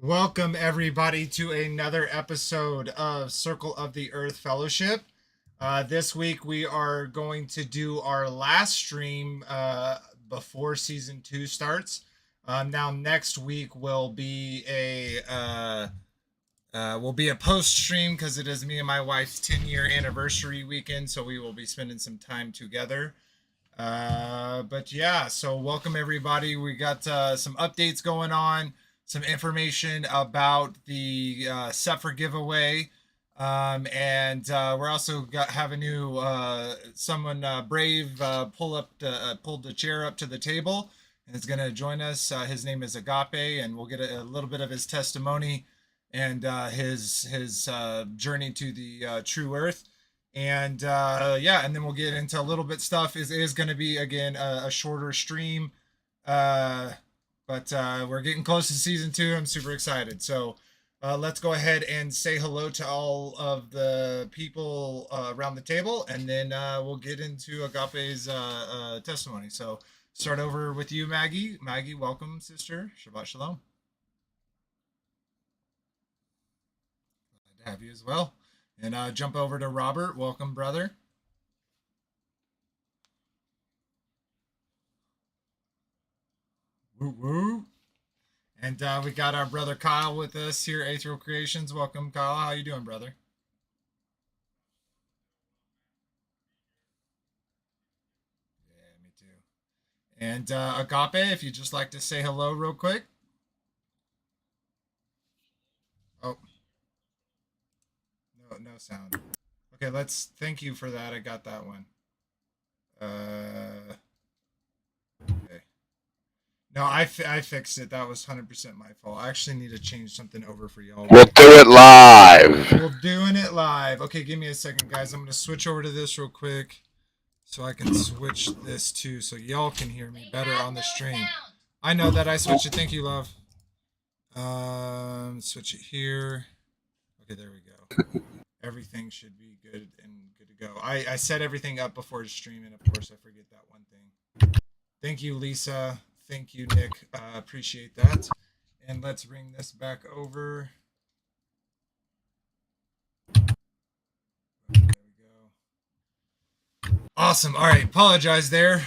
Welcome, everybody, to another episode of Circle of the Earth Fellowship. This week, we are going to do our last stream before Season 2 starts. Now, next week will be a post stream because it is me and my wife's 10-year anniversary weekend, so we will be spending some time together. But yeah, so welcome, everybody. We got some updates going on. Some information about the Cepher giveaway, and we're also have a new someone brave pulled the chair up to the table and is going to join us. His name is Agape, and we'll get a little bit of his testimony and his journey to the true Earth, and yeah, and then we'll get into a little bit stuff. It is going to be again a shorter stream. But we're getting close to Season 2. I'm super excited. So let's go ahead and say hello to all of the people around the table, and then we'll get into Agape's testimony. So start over with you, Maggie. Maggie, welcome, sister. Shabbat shalom. Glad to have you as well. And jump over to Robert. Welcome, brother. Woo woo. And we got our brother Kyle with us here, Aetherial Creations. Welcome, Kyle. How you doing, brother? Yeah, me too. And Agape, if you'd just like to say hello real quick. Oh, no sound. Okay, thank you for that. I got that one. Okay. No, I fixed it. That was 100% my fault. I actually need to change something over for y'all. We'll do it live. We're doing it live. Okay, give me a second, guys. I'm going to switch over to this real quick so I can switch this too so y'all can hear me better on the stream. I know that I switched it. Thank you, love. Switch it here. Okay, there we go. Everything should be good to go. I set everything up before the stream, and of course I forget that one thing. Thank you, Lisa. Thank you, Nick. Appreciate that. And let's bring this back over. There we go. Awesome. All right. Apologize there.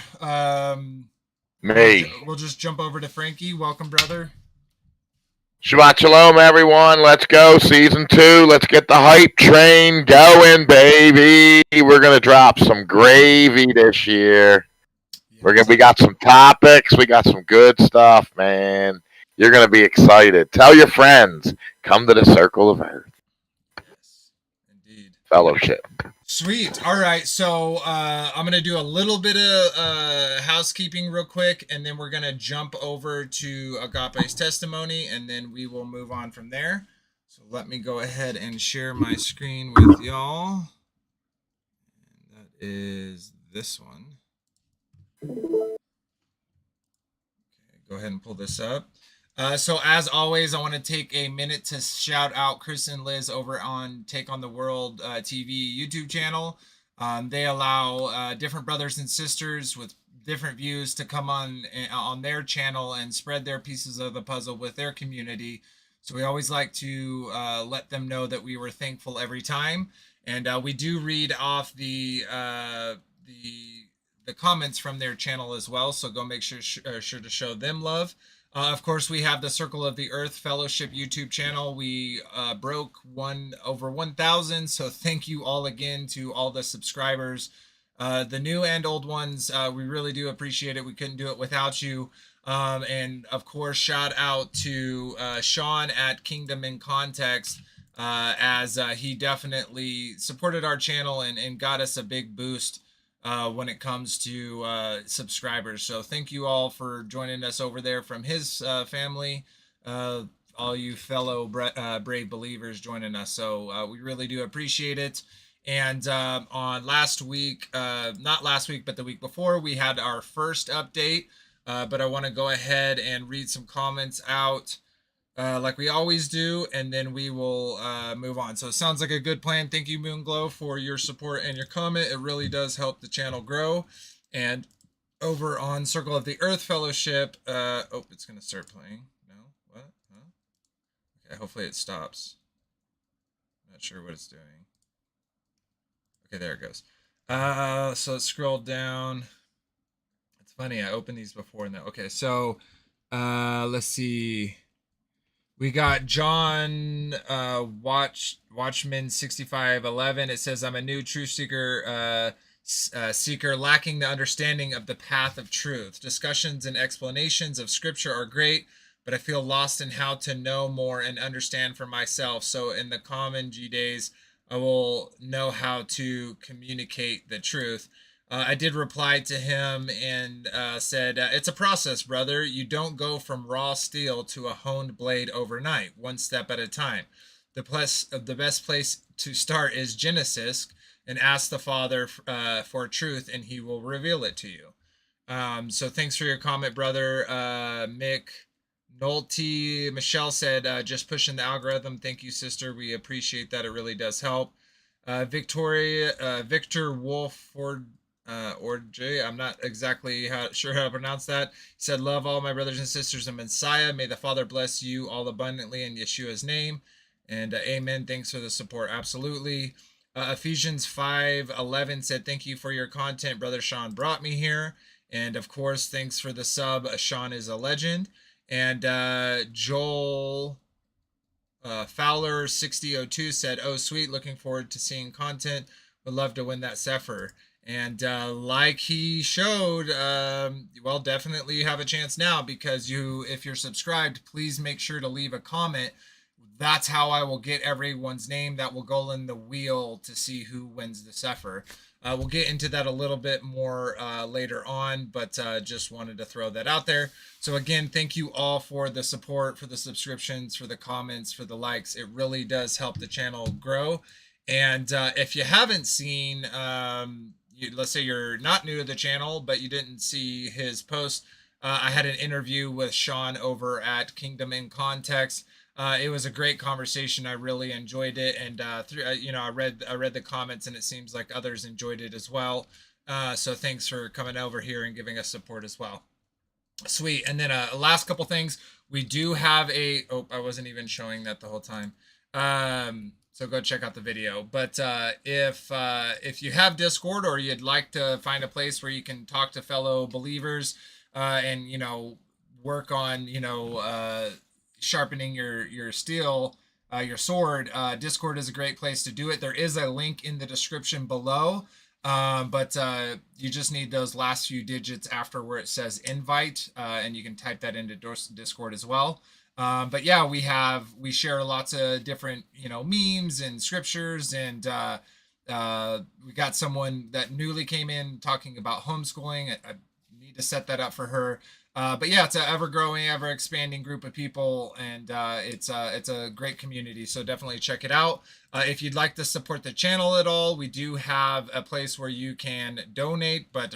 We'll just jump over to Frankie. Welcome, brother. Shabbat shalom, everyone. Let's go. Season 2. Let's get the hype train going, baby. We're going to drop some gravy this year. We got some topics. We got some good stuff, man. You're going to be excited. Tell your friends. Come to the Circle of Earth. Yes, indeed. Fellowship. Sweet. All right. So I'm going to do a little bit of housekeeping real quick, and then we're going to jump over to Agape's testimony, and then we will move on from there. So let me go ahead and share my screen with y'all. And that is this one. Okay, go ahead and pull this up. So as always, I want to take a minute to shout out Chris and Liz over on Take on the World TV YouTube channel. They allow different brothers and sisters with different views to come on their channel and spread their pieces of the puzzle with their community. So we always like to let them know that we were thankful every time. And we do read off the comments from their channel as well. So go make sure to show them love. Of course, we have the Circle of the Earth Fellowship YouTube channel. We broke over 1,000. So thank you all again to all the subscribers. The new and old ones, we really do appreciate it. We couldn't do it without you. And of course, shout out to Sean at Kingdom in Context, as he definitely supported our channel and got us a big boost when it comes to subscribers. So thank you all for joining us over there from his family. All you fellow brave believers joining us. So we really do appreciate it. And on last week, not last week, but the week before, we had our first update. But I want to go ahead and read some comments out like we always do, and then we will move on. So it sounds like a good plan. Thank you, Moonglow, for your support and your comment. It really does help the channel grow. And over on Circle of the Earth Fellowship, oh, it's going to start playing. No? What? Huh? Okay, hopefully it stops. Not sure what it's doing. Okay, there it goes. So let's scroll down. It's funny, I opened these before now. Okay, so let's see. We got John Watchman 6511. It says, I'm a new truth seeker seeker lacking the understanding of the path of truth. Discussions and explanations of scripture are great, but I feel lost in how to know more and understand for myself. So in the common G days, I will know how to communicate the truth. I did reply to him and said, it's a process, brother. You don't go from raw steel to a honed blade overnight, one step at a time. The best place to start is Genesis, and ask the Father for truth, and he will reveal it to you. So thanks for your comment, brother. Mick Nolte. Michelle said, just pushing the algorithm. Thank you, sister. We appreciate that. It really does help. Victor Wolf or Jay, I'm not exactly sure how to pronounce that. He said, love all my brothers and sisters in Messiah. May the Father bless you all abundantly in Yeshua's name. And amen. Thanks for the support. Absolutely. Ephesians 5:11 said, thank you for your content. Brother Sean brought me here. And of course, thanks for the sub. Sean is a legend. And Joel Fowler 6002 said, oh, sweet. Looking forward to seeing content. Would love to win that Cepher. And like he showed, well, definitely you have a chance now, because if you're subscribed, please make sure to leave a comment. That's how I will get everyone's name that will go in the wheel to see who wins the Cepher. We'll get into that a little bit more later on, but just wanted to throw that out there. So again, thank you all for the support, for the subscriptions, for the comments, for the likes. It really does help the channel grow. And if you haven't seen, let's say you're not new to the channel, but you didn't see his post, I had an interview with Sean over at Kingdom in Context. It was a great conversation. I really enjoyed it, and I read the comments, and it seems like others enjoyed it as well. So thanks for coming over here and giving us support as well. Sweet. And then last couple things. We do have I wasn't even showing that the whole time. So go check out the video. But if you have Discord, or you'd like to find a place where you can talk to fellow believers and work on sharpening your steel, your sword, Discord is a great place to do it. There is a link in the description below, but you just need those last few digits after where it says invite, and you can type that into Discord as well. But yeah, we share lots of different memes and scriptures, and we got someone that newly came in talking about homeschooling. I need to set that up for her. But yeah, it's an ever-growing, ever-expanding group of people, and it's a great community, so definitely check it out. If you'd like to support the channel at all, we do have a place where you can donate, but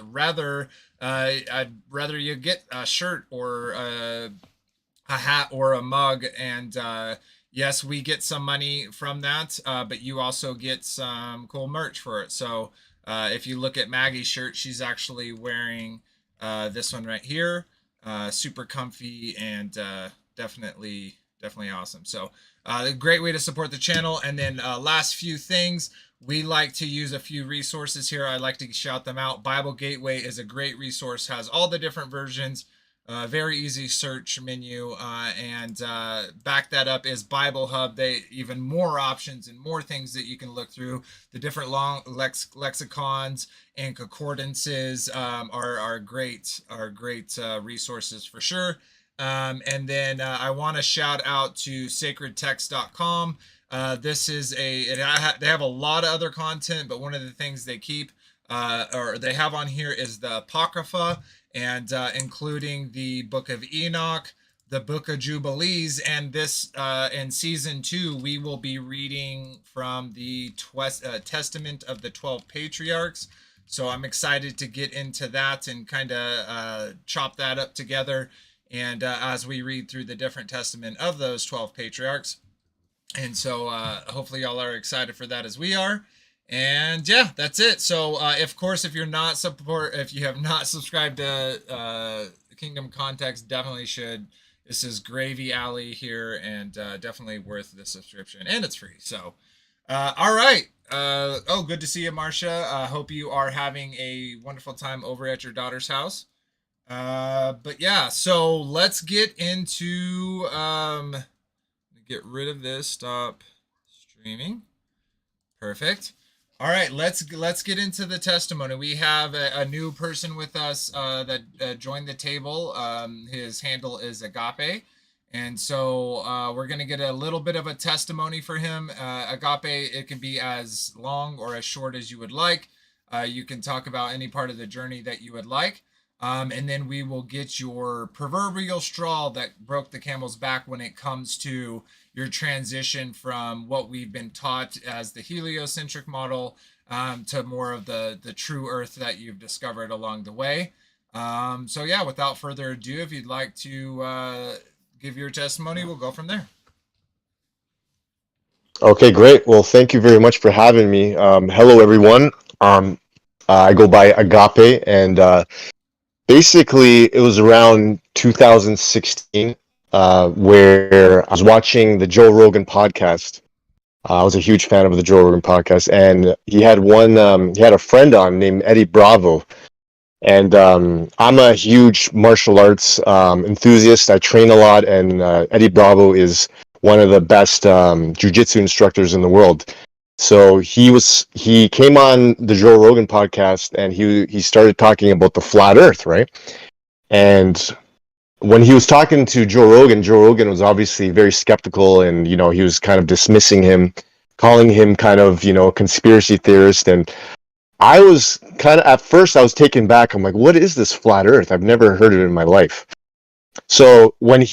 I'd rather you get a shirt or a hat or a mug, and yes, we get some money from that, but you also get some cool merch for it. So if you look at Maggie's shirt, she's actually wearing this one right here. Super comfy and definitely awesome. So a great way to support the channel. And then last few things, we like to use a few resources here. I like to shout them out. Bible Gateway is a great resource, has all the different versions Very easy search menu, and back that up is Bible Hub. They even more options and more things that you can look through. The different long lexicons and concordances are great resources for sure. And then I want to shout out to sacredtext.com. This is they have a lot of other content, but one of the things they keep or they have on here is the Apocrypha, and including the Book of Enoch, the Book of Jubilees, and this in season 2 we will be reading from the Testament of the 12 Patriarchs. So I'm excited to get into that and kind of chop that up together, and as we read through the different testament of those 12 patriarchs. And so hopefully y'all are excited for that as we are. And yeah, that's it. So of course, if you have not subscribed to Kingdom Context, definitely should. This is Gravy Alley here, and definitely worth the subscription, and it's free. So all right. Good to see you, Marcia. Hope you are having a wonderful time over at your daughter's house. But yeah, so let's get into get rid of this. Stop streaming. Perfect. All right, let's get into the testimony. We have a new person with us that joined the table. His handle is Agape, and so we're gonna get a little bit of a testimony for him. Agape, it can be as long or as short as you would like. You can talk about any part of the journey that you would like. And then we will get your proverbial straw that broke the camel's back when it comes to your transition from what we've been taught as the heliocentric model to more of the true earth that you've discovered along the way. So yeah, without further ado, if you'd like to give your testimony, we'll go from there. Okay, great. Well, thank you very much for having me. Hello, everyone. I go by Agape, and basically, it was around 2016 where I was watching the Joe Rogan podcast. I was a huge fan of the Joe Rogan podcast, and he had a friend on named Eddie Bravo. And I'm a huge martial arts enthusiast. I train a lot, and Eddie Bravo is one of the best jiu-jitsu instructors in the world. So he came on the Joe Rogan podcast, and he started talking about the flat earth, right? And when he was talking to Joe Rogan was obviously very skeptical, and he was kind of dismissing him, calling him kind of a conspiracy theorist. And I was kind of, at first I was taken back. I'm like, what is this flat earth? I've never heard of it in my life. So when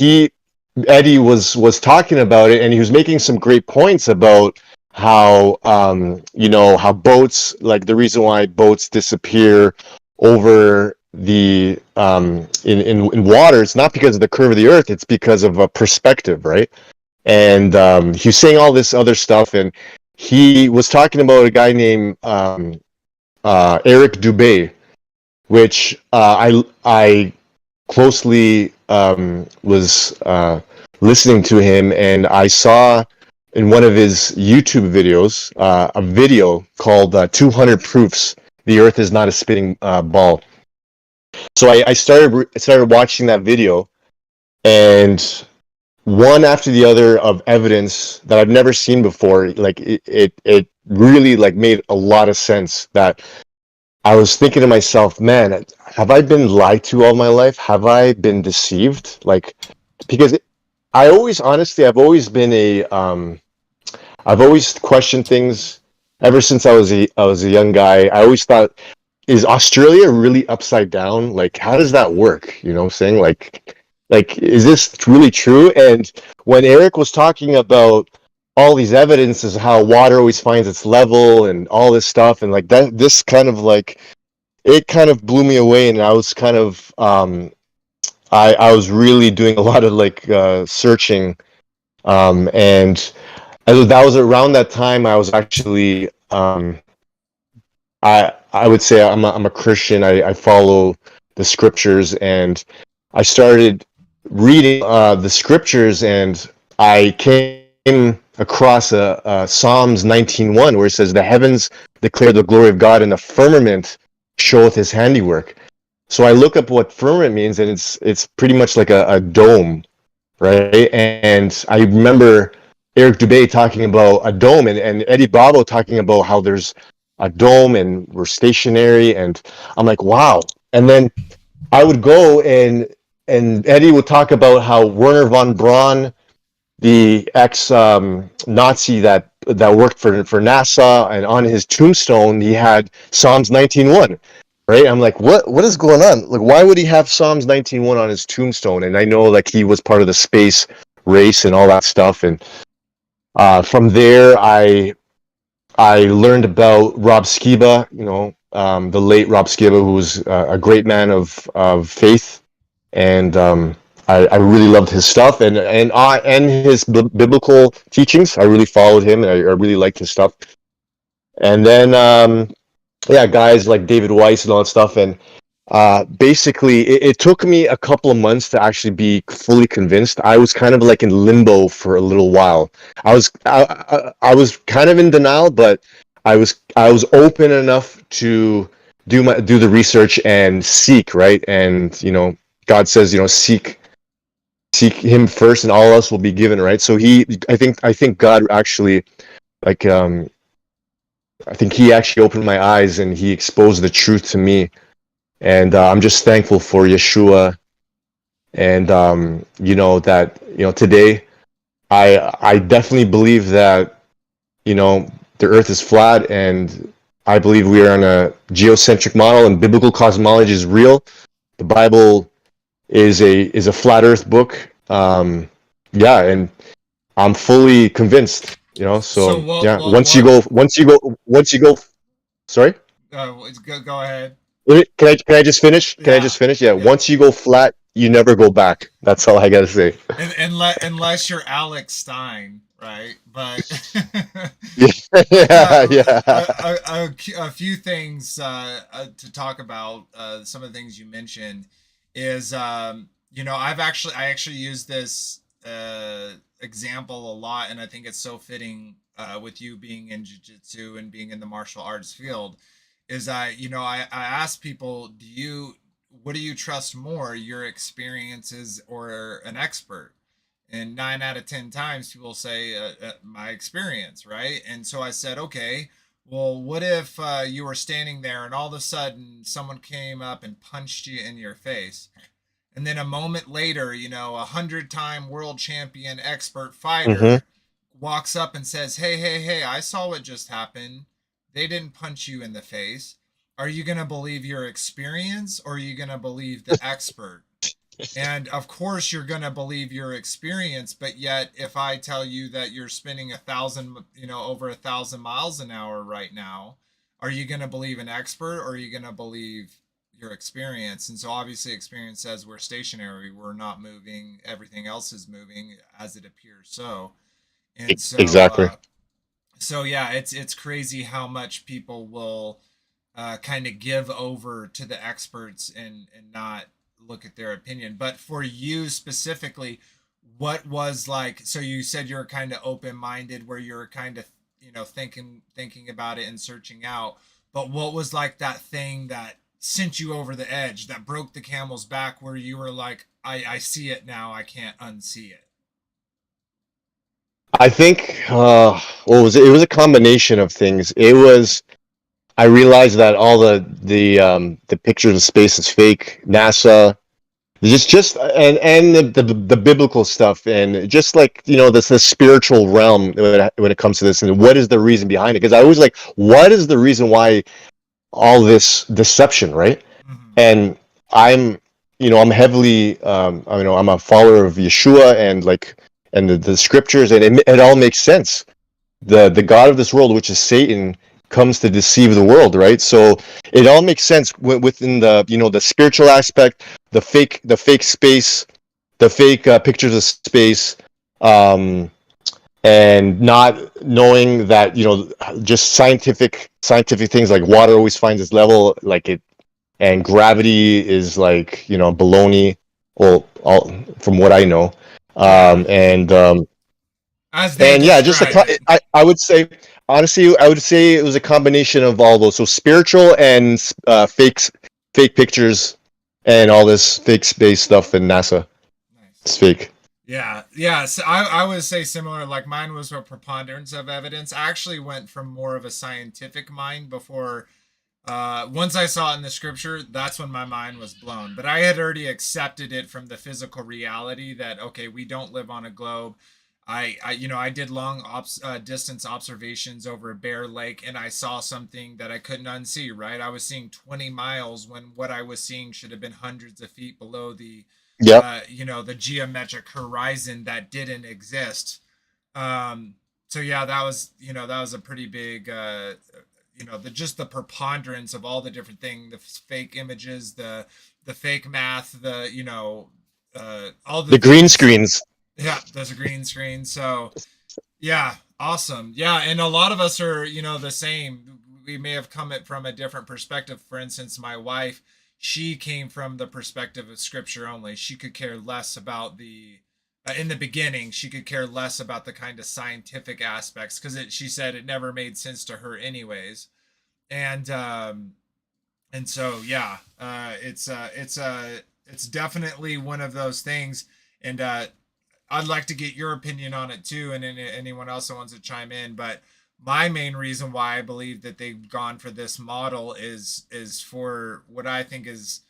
Eddie was talking about it, and he was making some great points about how how boats, like the reason why boats disappear over the in water, it's not because of the curve of the earth, it's because of a perspective, right? And he's saying all this other stuff, and he was talking about a guy named Eric Dubé, which I closely was listening to him, and I saw in one of his YouTube videos a video called 200 Proofs the Earth is Not a Spinning Ball. So I started watching that video, and one after the other of evidence that I've never seen before, like it really like made a lot of sense. That I was thinking to myself, man, have I been lied to all my life? Have I been deceived? Like, because I've always been I've always questioned things ever since I was a young guy. I always thought, is Australia really upside down? Like, how does that work? You know what I'm saying? Like, is this really true? And when Eric was talking about all these evidences, how water always finds its level and all this stuff, and like that, this kind of like, it kind of blew me away. And I was kind of, I was really doing a lot of like searching, and that was around that time I was actually, I would say I'm a Christian. I follow the scriptures, and I started reading the scriptures, and I came across a Psalms 19:1 where it says, "The heavens declare the glory of God, and the firmament showeth His handiwork." So I look up what firmament means, and it's pretty much like a dome, right? And I remember Eric Dubé talking about a dome, and Eddie Bravo talking about how there's a dome and we're stationary, and I'm like, wow. And then I would go and Eddie would talk about how Werner von Braun, the ex Nazi that worked for NASA, and on his tombstone he had Psalms 19:1. Right? I'm like, what is going on? Like, why would he have Psalms 19:1 on his tombstone? And I know like he was part of the space race and all that stuff. And from there, I learned about Rob Skiba, the late Rob Skiba, who was a great man of faith, and I really loved his stuff and his biblical teachings. I really followed him, and I really liked his stuff. And then yeah, guys like David Weiss and all that stuff, and basically it took me a couple of months to actually be fully convinced. I was kind of like in limbo for a little while. I was kind of in denial, but I was open enough to do the research and seek, right. And God says, seek him first and all else will be given, right. So I think God actually, like, I think he actually opened my eyes and he exposed the truth to me. And I'm just thankful for Yeshua. And today I definitely believe that the earth is flat, and I believe we are on a geocentric model, and biblical cosmology is real. The Bible is a flat earth book. Yeah, and I'm fully convinced, so yeah, once you go, sorry? Go ahead. Can I just finish? Can I just finish? Yeah. Once you go flat, you never go back. That's all I gotta say. Unless you're Alex Stein, right? But yeah. a few things to talk about. Some of the things you mentioned is I actually use this example a lot, and I think it's so fitting with you being in jiu-jitsu and being in the martial arts field. Is I ask people, what do you trust more, your experiences or an expert? And 9 out of 10 times people say my experience, right? And so I said, okay, well, what if you were standing there and all of a sudden someone came up and punched you in your face? And then a moment later, a 100-time world champion expert fighter walks up and says, hey, I saw what just happened. They didn't punch you in the face. Are you going to believe your experience, or are you going to believe the expert? And of course you're going to believe your experience, but yet if I tell you that you're spinning over 1,000 miles an hour right now, are you going to believe an expert, or are you going to believe your experience? And so obviously experience says we're stationary, we're not moving, everything else is moving as it appears. And so Exactly. So yeah, it's crazy how much people will kind of give over to the experts and not look at their opinion. But for you specifically, what was like? So you said you're kind of open-minded, where you're kind of thinking about it and searching out. But what was like that thing that sent you over the edge, that broke the camel's back, where you were like, I see it now, I can't unsee it? I think what was it? It was a combination of things. I realized that all the pictures of space is fake. NASA, just and the biblical stuff, and just like the spiritual realm when it comes to this, and what is the reason behind it? Because I was like, what is the reason why all this deception, right? Mm-hmm. And I'm heavily I'm a follower of Yeshua and the scriptures, and it all makes sense. The God of this world, which is Satan, comes to deceive the world, right? So it all makes sense within the spiritual aspect, the fake space, the fake pictures of space, and not knowing that just scientific things like water always finds its level, like it, and gravity is like baloney. Well, from what I know. And yeah, just I would say, honestly, I would say it was a combination of all those. So spiritual and fake pictures and all this fake space stuff in NASA. Nice. It's fake. Yeah. So I would say similar. Like mine was a preponderance of evidence. I actually went from more of a scientific mind before. Once I saw it in the scripture, that's when my mind was blown. But I had already accepted it from the physical reality that okay, we don't live on a globe. I did long distance observations over Bear Lake, and I saw something that I couldn't unsee. Right, I was seeing 20 miles when what I was seeing should have been hundreds of feet below the Yep. the geometric horizon that didn't exist. So yeah, that was a pretty big, the preponderance of all the different things, the fake images, the fake math, all the The green things. screens. Yeah, there's a green screen. So yeah, awesome. Yeah, and a lot of us are, the same. We may have come it from a different perspective. For instance, my wife, she came from the perspective of scripture only. She could care less about in the beginning, she could care less about the kind of scientific aspects because she said it never made sense to her anyways. And so yeah, it's definitely one of those things. And I'd like to get your opinion on it too, and anyone else that wants to chime in. But my main reason why I believe that they've gone for this model is for what I think is.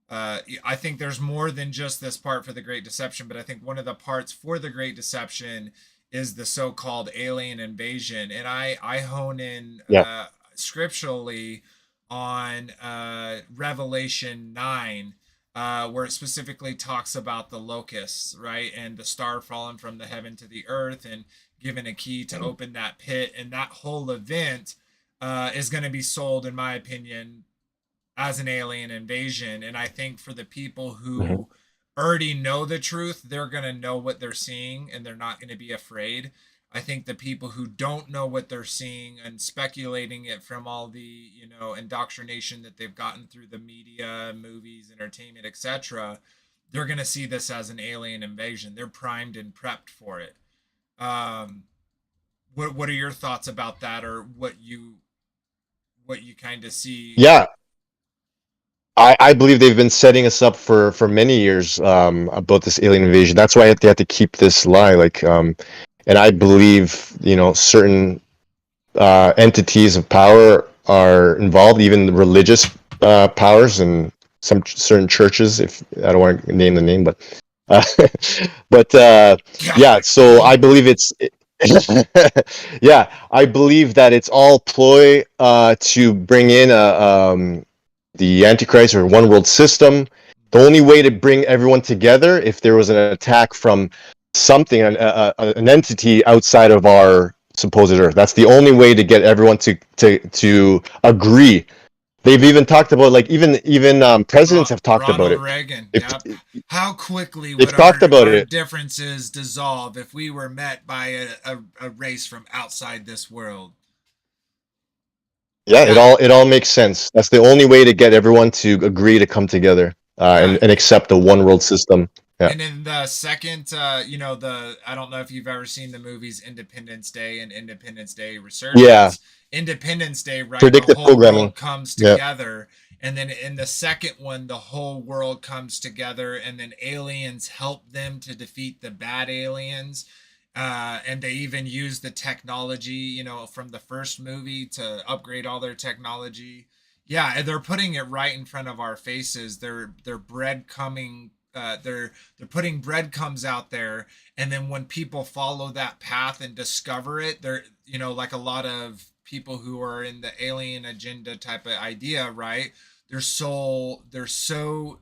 I think there's more than just this part for the Great Deception, but I think one of the parts for the Great Deception is the so-called alien invasion, and I hone in Yeah. scripturally on Revelation 9, where it specifically talks about the locusts, right? And the star falling from the heaven to the earth and given a key to open that pit. And that whole event is going to be sold, in my opinion, as an alien invasion. And I think for the people who already know the truth, they're going to know what they're seeing and they're not going to be afraid. I think the people who don't know what they're seeing and speculating it from all the, indoctrination that they've gotten through the media, movies, entertainment, etc., they're going to see this as an alien invasion. They're primed and prepped for it. What are your thoughts about that, or what you kind of see? Yeah. I believe they've been setting us up for many years about this alien invasion. That's why they have to keep this lie. And I believe certain entities of power are involved, even religious powers and some certain churches. If I don't want to name the name, uh, yeah. So I believe yeah. I believe that it's all ploy to bring in the Antichrist or one world system. The only way to bring everyone together if there was an attack from something, an entity outside of our supposed Earth. That's the only way to get everyone to agree. They've even talked about even presidents have talked about it. Ronald Reagan. Yep. How quickly They've would talked about our it. differences dissolve if we were met by a race from outside this world? Yeah, it all makes sense. That's the only way to get everyone to agree to come together and accept the one world system. Yeah. And then the second, I don't know if you've ever seen the movies Independence Day and Independence Day Resurgence. Yeah. Independence Day, right? Predictive the whole programming. World comes together. Yeah. And then in the second one, the whole world comes together, and then aliens help them to defeat the bad aliens. And they even use the technology, from the first movie to upgrade all their technology. Yeah, they're putting it right in front of our faces. They're breadcrumbing. They're putting breadcrumbs out there, and then when people follow that path and discover it, they're like a lot of people who are in the alien agenda type of idea, right? They're so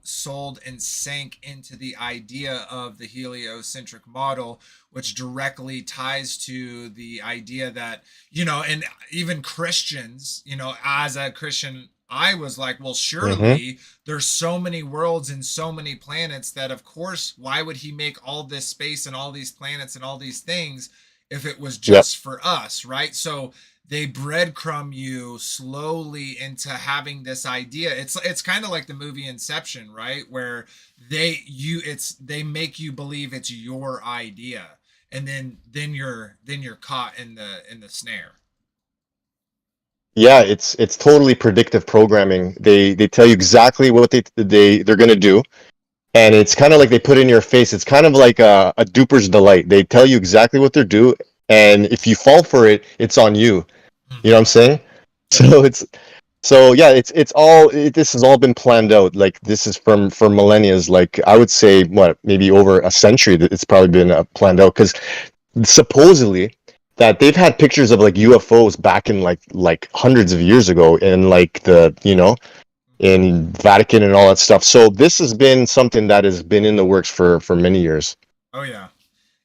sold and sank into the idea of the heliocentric model, which directly ties to the idea that, and even Christians, as a Christian, I was like, well, surely there's so many worlds and so many planets that, of course, why would he make all this space and all these planets and all these things if it was just for us, right? So they breadcrumb you slowly into having this idea. It's kind of like the movie Inception, right? Where they make you believe it's your idea, and then you're caught in the snare. Yeah, it's totally predictive programming. They tell you exactly what they're gonna do, and it's kind of like they put in your face. It's kind of like a duper's delight. They tell you exactly what they're due, and if you fall for it, it's on you. You know what I'm saying? So this has all been planned out. Like this is for millennia. Like I would say, what maybe over a century that it's probably been planned out because supposedly that they've had pictures of like UFOs back in like hundreds of years ago in like the in Vatican and all that stuff. So this has been something that has been in the works for many years. Oh yeah.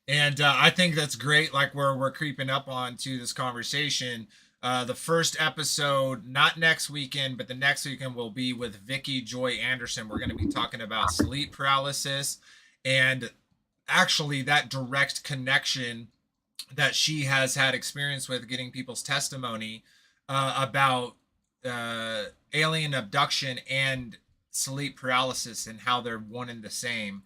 And I think that's great. Like we're creeping up on to this conversation. The first episode, not next weekend, but the next weekend will be with Vicky Joy Anderson. We're going to be talking about sleep paralysis and actually that direct connection that she has had experience with getting people's testimony about alien abduction and sleep paralysis and how they're one and the same.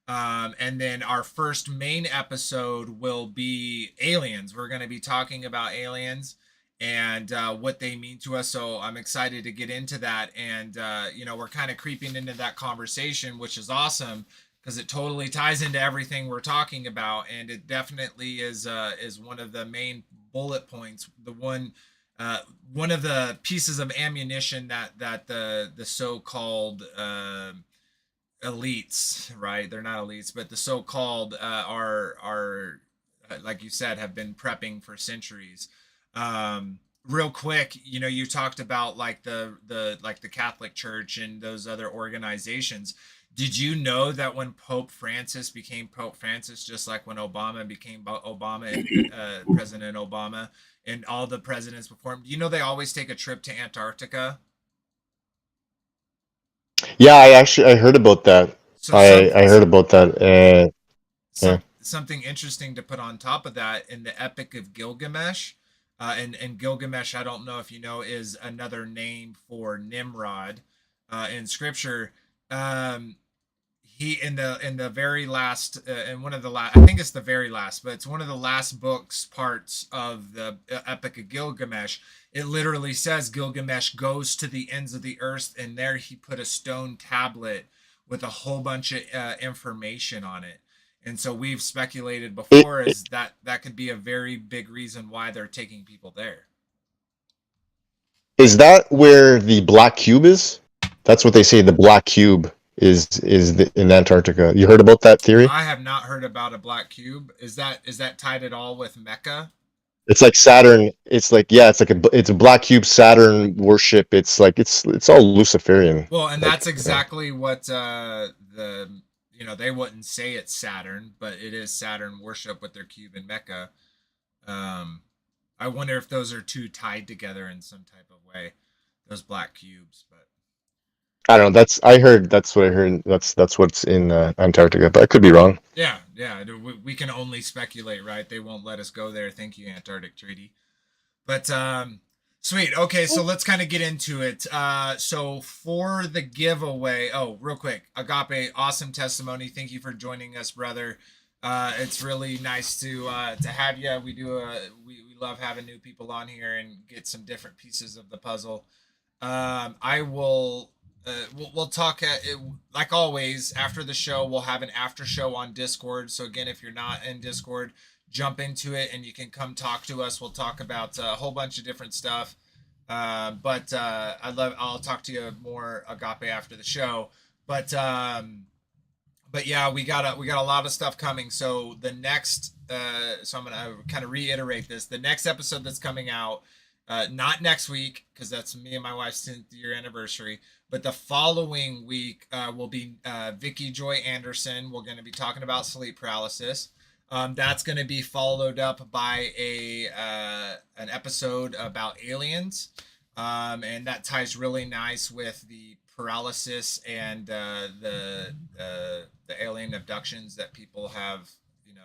And then our first main episode will be aliens. We're going to be talking about aliens and what they mean to us. So I'm excited to get into that. And, we're kind of creeping into that conversation, which is awesome because it totally ties into everything we're talking about. And it definitely is one of the main bullet points. One of the pieces of ammunition that the so-called elites, right? They're not elites, but the so-called are like you said have been prepping for centuries. Real quick, you talked about like the Catholic Church and those other organizations. Did you know that when Pope Francis became Pope Francis, just like when Obama became Obama and President Obama and all the presidents before him, they always take a trip to Antarctica? Yeah, I heard about that. So I heard about that. Yeah. Something interesting to put on top of that in the Epic of Gilgamesh, and Gilgamesh, I don't know if you know, is another name for Nimrod in Scripture. He in the very last in one of the last, I think it's the very last, but it's one of the last books parts of the Epic of Gilgamesh. It literally says Gilgamesh goes to the ends of the earth, and there he put a stone tablet with a whole bunch of information on it. And so we've speculated before is that could be a very big reason why they're taking people there. Is that where the black cube is? That's what they say. The black cube in Antarctica. You heard about that theory? I have not heard about a black cube. Is that tied at all with Mecca? It's like Saturn. It's like it's a black cube Saturn worship. It's like it's all Luciferian. Well, and that's exactly what they wouldn't say it's Saturn, but it is Saturn worship with their cube in Mecca. I wonder if those are two tied together in some type of way, those black cubes. But I don't know. That's what I heard. That's what's in Antarctica, but I could be wrong. Yeah. We can only speculate, right? They won't let us go there. Thank you, Antarctic Treaty. But sweet. Okay, so let's kind of get into it. So for the giveaway, real quick, Agape, awesome testimony. Thank you for joining us, brother. It's really nice to have you. We love having new people on here and get some different pieces of the puzzle. I will. We'll talk like always after the show. We'll have an after show on Discord. So again, if you're not in Discord, jump into it and you can come talk to us. We'll talk about a whole bunch of different stuff. I'll talk to you more, Agape, after the show. But yeah, we got a lot of stuff coming. So the next so I'm gonna kind of reiterate this. The next episode that's coming out, not next week because that's me and my wife's 10th year anniversary, but the following week will be Vicky Joy Anderson. We're going to be talking about sleep paralysis. That's going to be followed up by an episode about aliens, and that ties really nice with the paralysis and the alien abductions that people have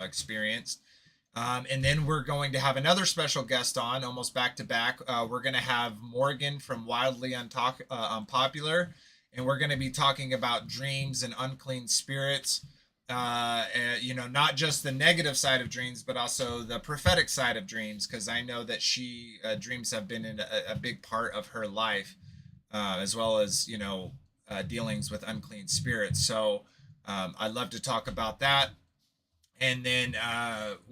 experienced. And then we're going to have another special guest on, almost back to back. We're going to have Morgan from Wildly Unpopular, and we're going to be talking about dreams and unclean spirits. you know, not just the negative side of dreams, but also the prophetic side of dreams, because I know that dreams have been a big part of her life, as well as, you know, dealings with unclean spirits. So I'd love to talk about that. And then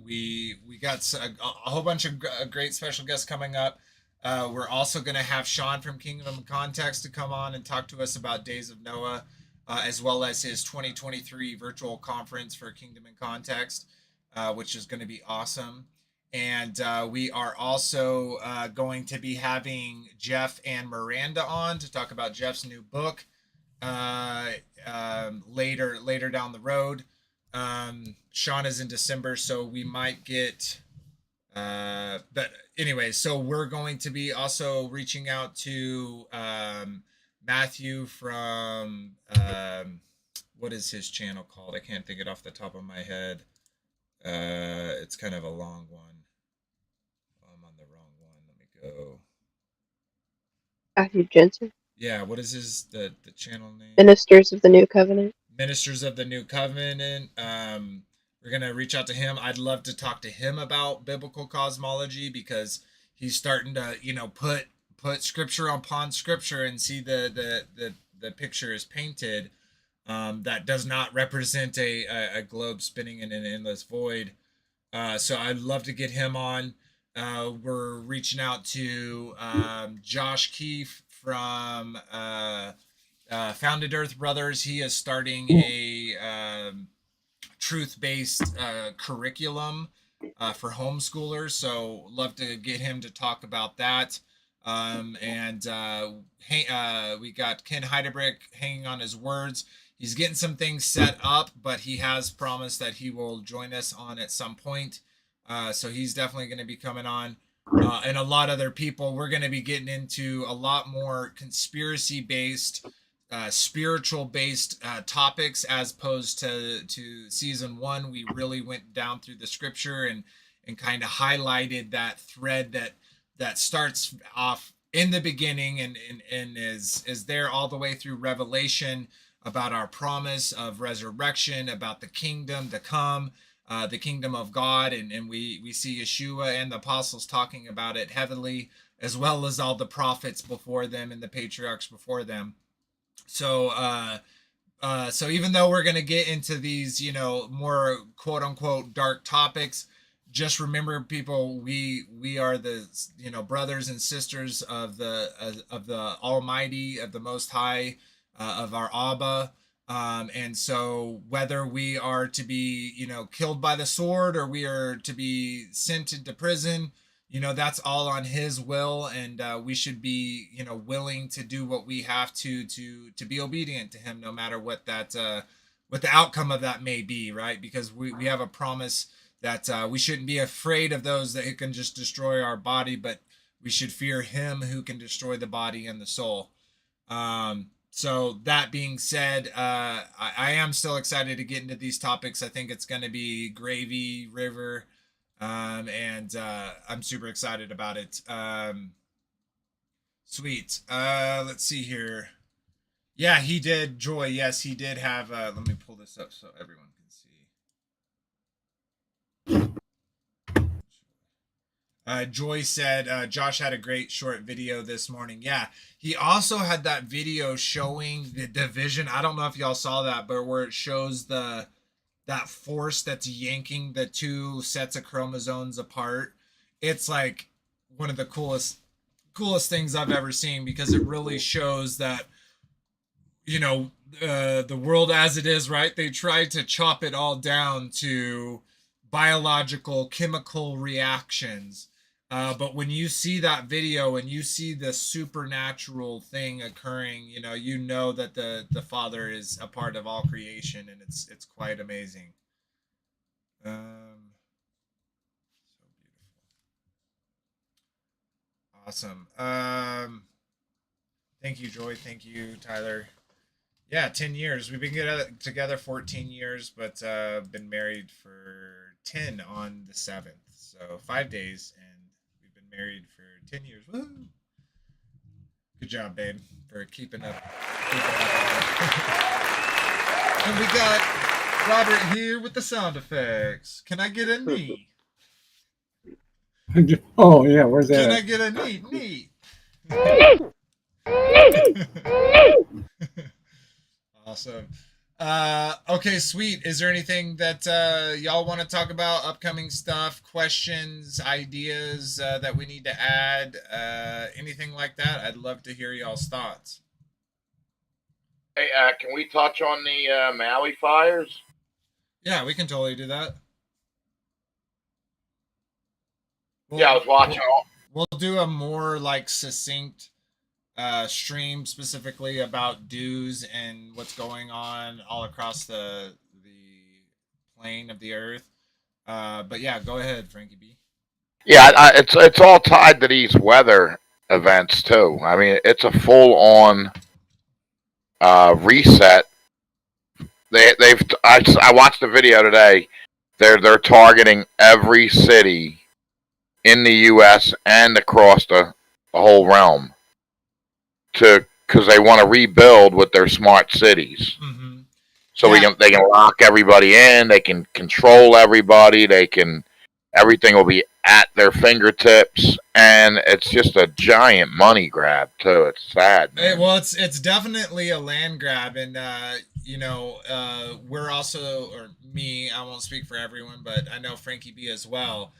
we got a whole bunch of great special guests coming up. We're also going to have Sean from Kingdom Context to come on and talk to us about Days of Noah, as well as his 2023 virtual conference for Kingdom in Context, which is going to be awesome. And we are also going to be having Jeff and Miranda on to talk about Jeff's new book later down the road. Sean is in December, so we might get but anyway, so we're going to be also reaching out to Matthew from what is his channel called? I can't think it off the top of my head. It's kind of a long one. I'm on the wrong one. Let me go. Matthew Jensen. Yeah, what is the channel name? Ministers of the New Covenant. Ministers of the New Covenant. We're gonna reach out to him. I'd love to talk to him about biblical cosmology, because he's starting to, you know, put scripture upon scripture and see the picture is painted that does not represent a globe spinning in an endless void. So I'd love to get him on. We're reaching out to Josh Keefe from Founded Earth Brothers. He is starting a truth-based curriculum for homeschoolers, so love to get him to talk about that. And we got Ken Heidebrick hanging on his words. He's getting some things set up, but he has promised that he will join us on at some point. So he's definitely going to be coming on. And a lot of other people. We're going to be getting into a lot more conspiracy-based, spiritual-based topics, as opposed to season 1. We really went down through the scripture and kind of highlighted that thread that starts off in the beginning and is there all the way through Revelation, about our promise of resurrection, about the kingdom to come, the kingdom of God, and we see Yeshua and the apostles talking about it heavily, as well as all the prophets before them and the patriarchs before them. So so even though we're going to get into these, you know, more quote unquote dark topics, just remember, people, we are the, you know, brothers and sisters of the Almighty, of the Most High, of our Abba. And so whether we are to be, you know, killed by the sword, or we are to be sent into prison, you know, that's all on his will. And we should be, you know, willing to do what we have to be obedient to him, no matter what the outcome of that may be, right? Because we have a promise that we shouldn't be afraid of those that can just destroy our body, but we should fear him who can destroy the body and the soul. So that being said, I am still excited to get into these topics. I think it's going to be gravy river, and I'm super excited about it. Sweet. Let's see here. Yeah, he did. Joy, yes, he did have. Let me pull this up so everyone can see. Joy said Josh had a great short video this morning. Yeah, he also had that video showing the division. I don't know if y'all saw that, but where it shows that force that's yanking the two sets of chromosomes apart. It's like one of the coolest things I've ever seen, because it really shows that, you know, the world as it is, right? They tried to chop it all down to biological, chemical reactions. But when you see that video and you see the supernatural thing occurring, you know that the Father is a part of all creation, and it's quite amazing. So beautiful. Awesome. Thank you, Joy. Thank you, Tyler. Yeah, 10 years. We've been together 14 years, but been married for 10 on the 7th. So 5 days, and we've been married for 10 years. Woo! Good job, babe, for keeping up. And we got Robert here with the sound effects. Can I get a knee? Oh yeah, where's Can I that? get a knee? Awesome. Okay, sweet. Is there anything that y'all want to talk about? Upcoming stuff, questions, ideas that we need to add? Anything like that? I'd love to hear y'all's thoughts. Hey, can we touch on the Maui fires? Yeah, we can totally do that. Yeah, I was watching. We'll do a more like succinct stream specifically about dues and what's going on all across the plane of the earth. But yeah, go ahead, Frankie B. Yeah, it's all tied to these weather events too. I mean, it's a full on reset. I watched the video today. They're targeting every city in the U.S. and across the whole realm because they want to rebuild with their smart cities. Mm-hmm. So Yeah. they can lock everybody in. They can control everybody. Everything will be at their fingertips, and it's just a giant money grab too. It's sad. Hey, well, it's definitely a land grab, and we're also, or me, I won't speak for everyone, but I know Frankie B as well.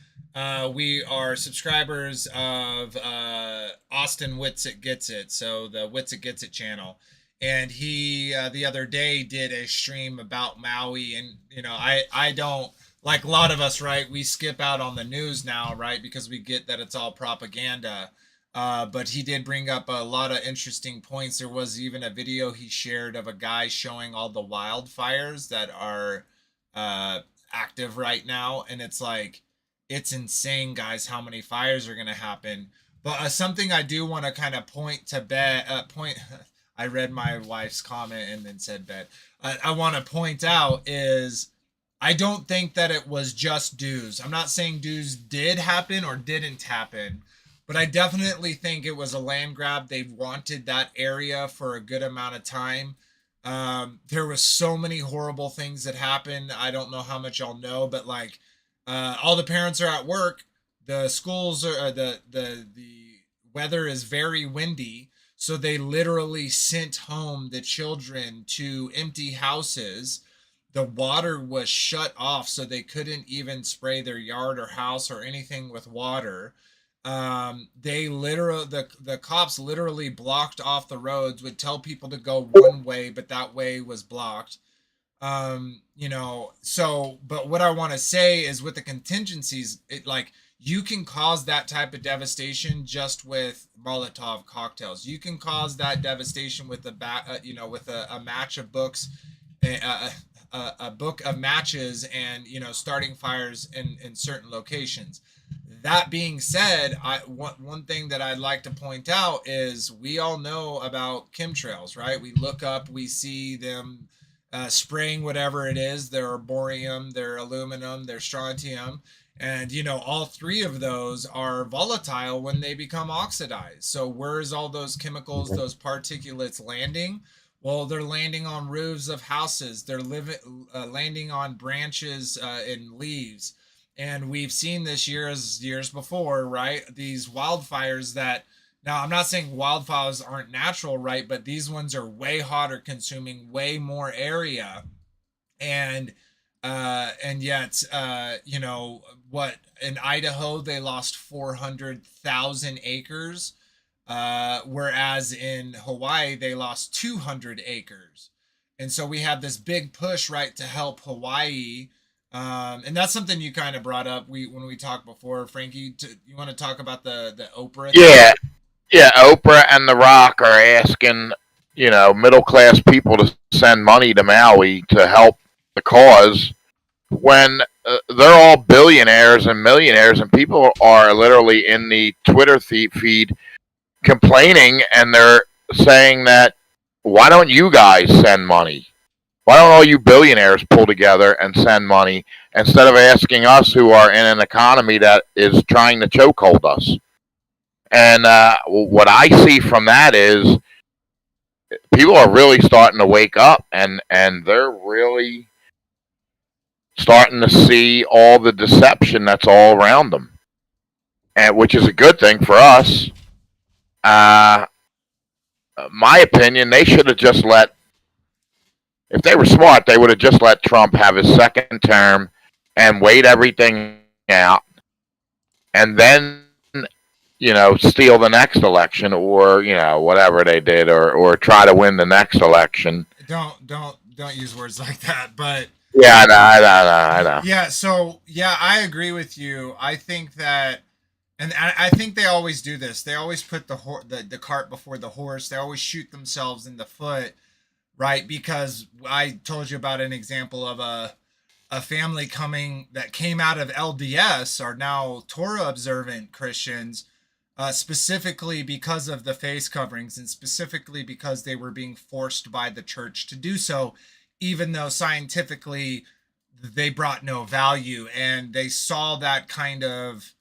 We are subscribers of Austin Wits It Gets It, so the Wits It Gets It channel, and he the other day did a stream about Maui, and I don't. Like a lot of us, right? We skip out on the news now, right? Because we get that it's all propaganda. But he did bring up a lot of interesting points. There was even a video he shared of a guy showing all the wildfires that are active right now. And it's like, it's insane, guys, how many fires are going to happen. But something I do want to kind of point. I read my wife's comment and then said bet. I want to point out is I don't think that it was just dues. I'm not saying dues did happen or didn't happen, but I definitely think it was a land grab. They wanted that area for a good amount of time. There was so many horrible things that happened. I don't know how much y'all know, but like all the parents are at work. The schools are the weather is very windy, so they literally sent home the children to empty houses. The water was shut off, so they couldn't even spray their yard or house or anything with water. The cops literally blocked off the roads, would tell people to go one way, but that way was blocked. But what I want to say is with the contingencies, you can cause that type of devastation just with Molotov cocktails. You can cause that devastation with a match of books, a book of matches, and starting fires in certain locations. That being said, one thing that I'd like to point out is we all know about chemtrails, right? We look up, we see them spraying whatever it is, their borium, their aluminum, their strontium, and all three of those are volatile when they become oxidized. So where's all those chemicals, those particulates landing? Well, they're landing on roofs of houses. They're landing on branches and leaves. And we've seen this years before, right? These wildfires that, now I'm not saying wildfires aren't natural, right? But these ones are way hotter, consuming way more area. And yet, in Idaho, they lost 400,000 acres. Whereas in Hawaii, they lost 200 acres. And so we have this big push, right, to help Hawaii. And that's something you kind of brought up when we talked before, Frankie. You want to talk about the Oprah thing? Yeah. Oprah and The Rock are asking, middle class people to send money to Maui to help the cause when they're all billionaires and millionaires, and people are literally in the Twitter feed complaining, and they're saying that, why don't you guys send money? Why don't all you billionaires pull together and send money instead of asking us, who are in an economy that is trying to chokehold us? And what I see from that is people are really starting to wake up, and they're really starting to see all the deception that's all around them, and which is a good thing for us. Uh, my opinion, they should have just let. If they were smart, they would have just let Trump have his second term and wait everything out, and then steal the next election, or whatever they did, or try to win the next election. Don't use words like that, but yeah, I know. Yeah, so I agree with you. I think that, and I think they always do this. They always put the cart before the horse. They always shoot themselves in the foot, right? Because I told you about an example of a family that came out of LDS, are now Torah observant Christians, specifically because of the face coverings, and specifically because they were being forced by the church to do so, even though scientifically they brought no value. And they saw that kind of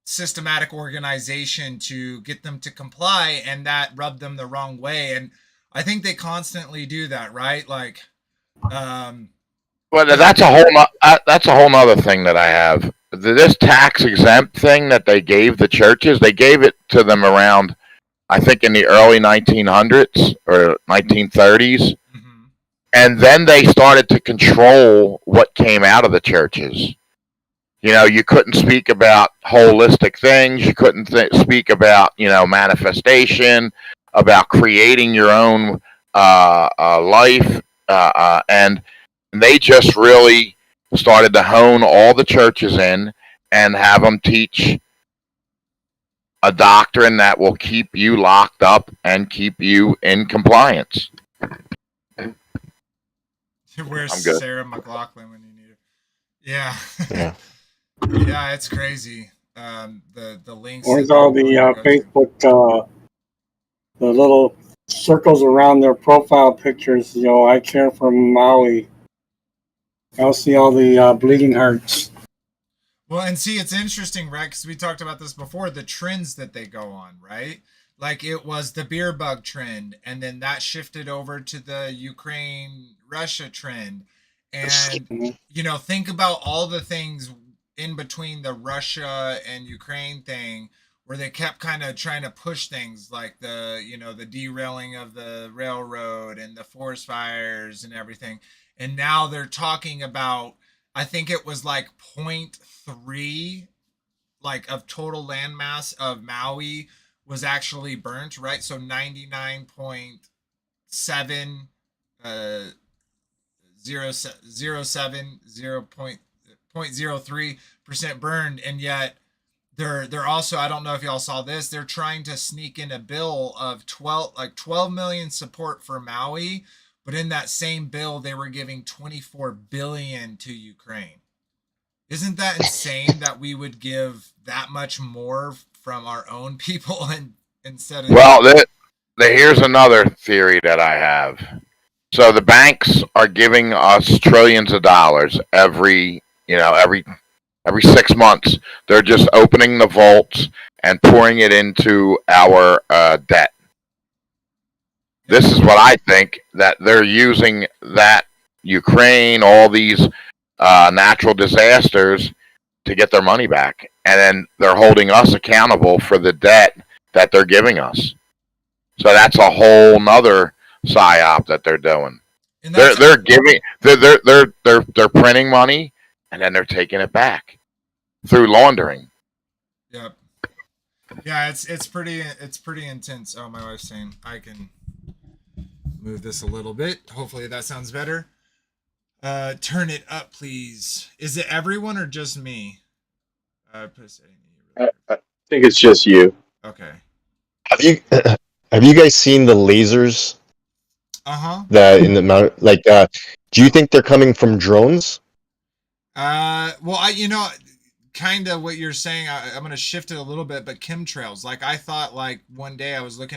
systematic organization to get them to comply, and that rubbed them the wrong way. And I think they constantly do that, right? Like, well, that's a whole nother thing that I have. This tax exempt thing that they gave the churches, they gave it to them around, I think, in the early 1900s or 1930s. mm-hmm. And then they started to control what came out of the churches. You couldn't speak about holistic things. You couldn't speak about, manifestation, about creating your own life. And they just really started to hone all the churches in and have them teach a doctrine that will keep you locked up and keep you in compliance. Where's Sarah McLaughlin when you need her? Yeah. Yeah, it's crazy. The links. Where's all the Facebook, the little circles around their profile pictures? I care for Maui. I'll see all the bleeding hearts. Well, and see, it's interesting, right? Because we talked about this before, the trends that they go on, right? Like, it was the beer bug trend, and then that shifted over to the Ukraine-Russia trend. And, think about all the things in between the Russia and Ukraine thing, where they kept kind of trying to push things like the derailing of the railroad and the forest fires and everything. And now they're talking about, I think it was like 0.3 like of total landmass of Maui was actually burnt, right? So 99.7 0.03% burned. And yet they're also, I don't know if y'all saw this, they're trying to sneak in a bill of 12 million support for Maui, but in that same bill they were giving 24 billion to Ukraine. Isn't that insane that we would give that much more from our own people instead of... Well, here's another theory that I have. So the banks are giving us trillions of dollars every 6 months. They're just opening the vaults and pouring it into our debt. This is what I think, that they're using that Ukraine, all these natural disasters to get their money back. And then they're holding us accountable for the debt that they're giving us. So that's a whole nother psyop that they're doing. They're printing money, and then they're taking it back through laundering. Yep. Yeah, it's pretty intense. Oh, my wife's saying I can move this a little bit. Hopefully that sounds better. Turn it up, please. Is it everyone or just me? I think it's just you. Okay. Have you guys seen the lasers? That in the mount, like, do you think they're coming from drones? Well, kind of what you're saying. I'm gonna shift it a little bit, but chemtrails. Like, I thought, like, one day I was like,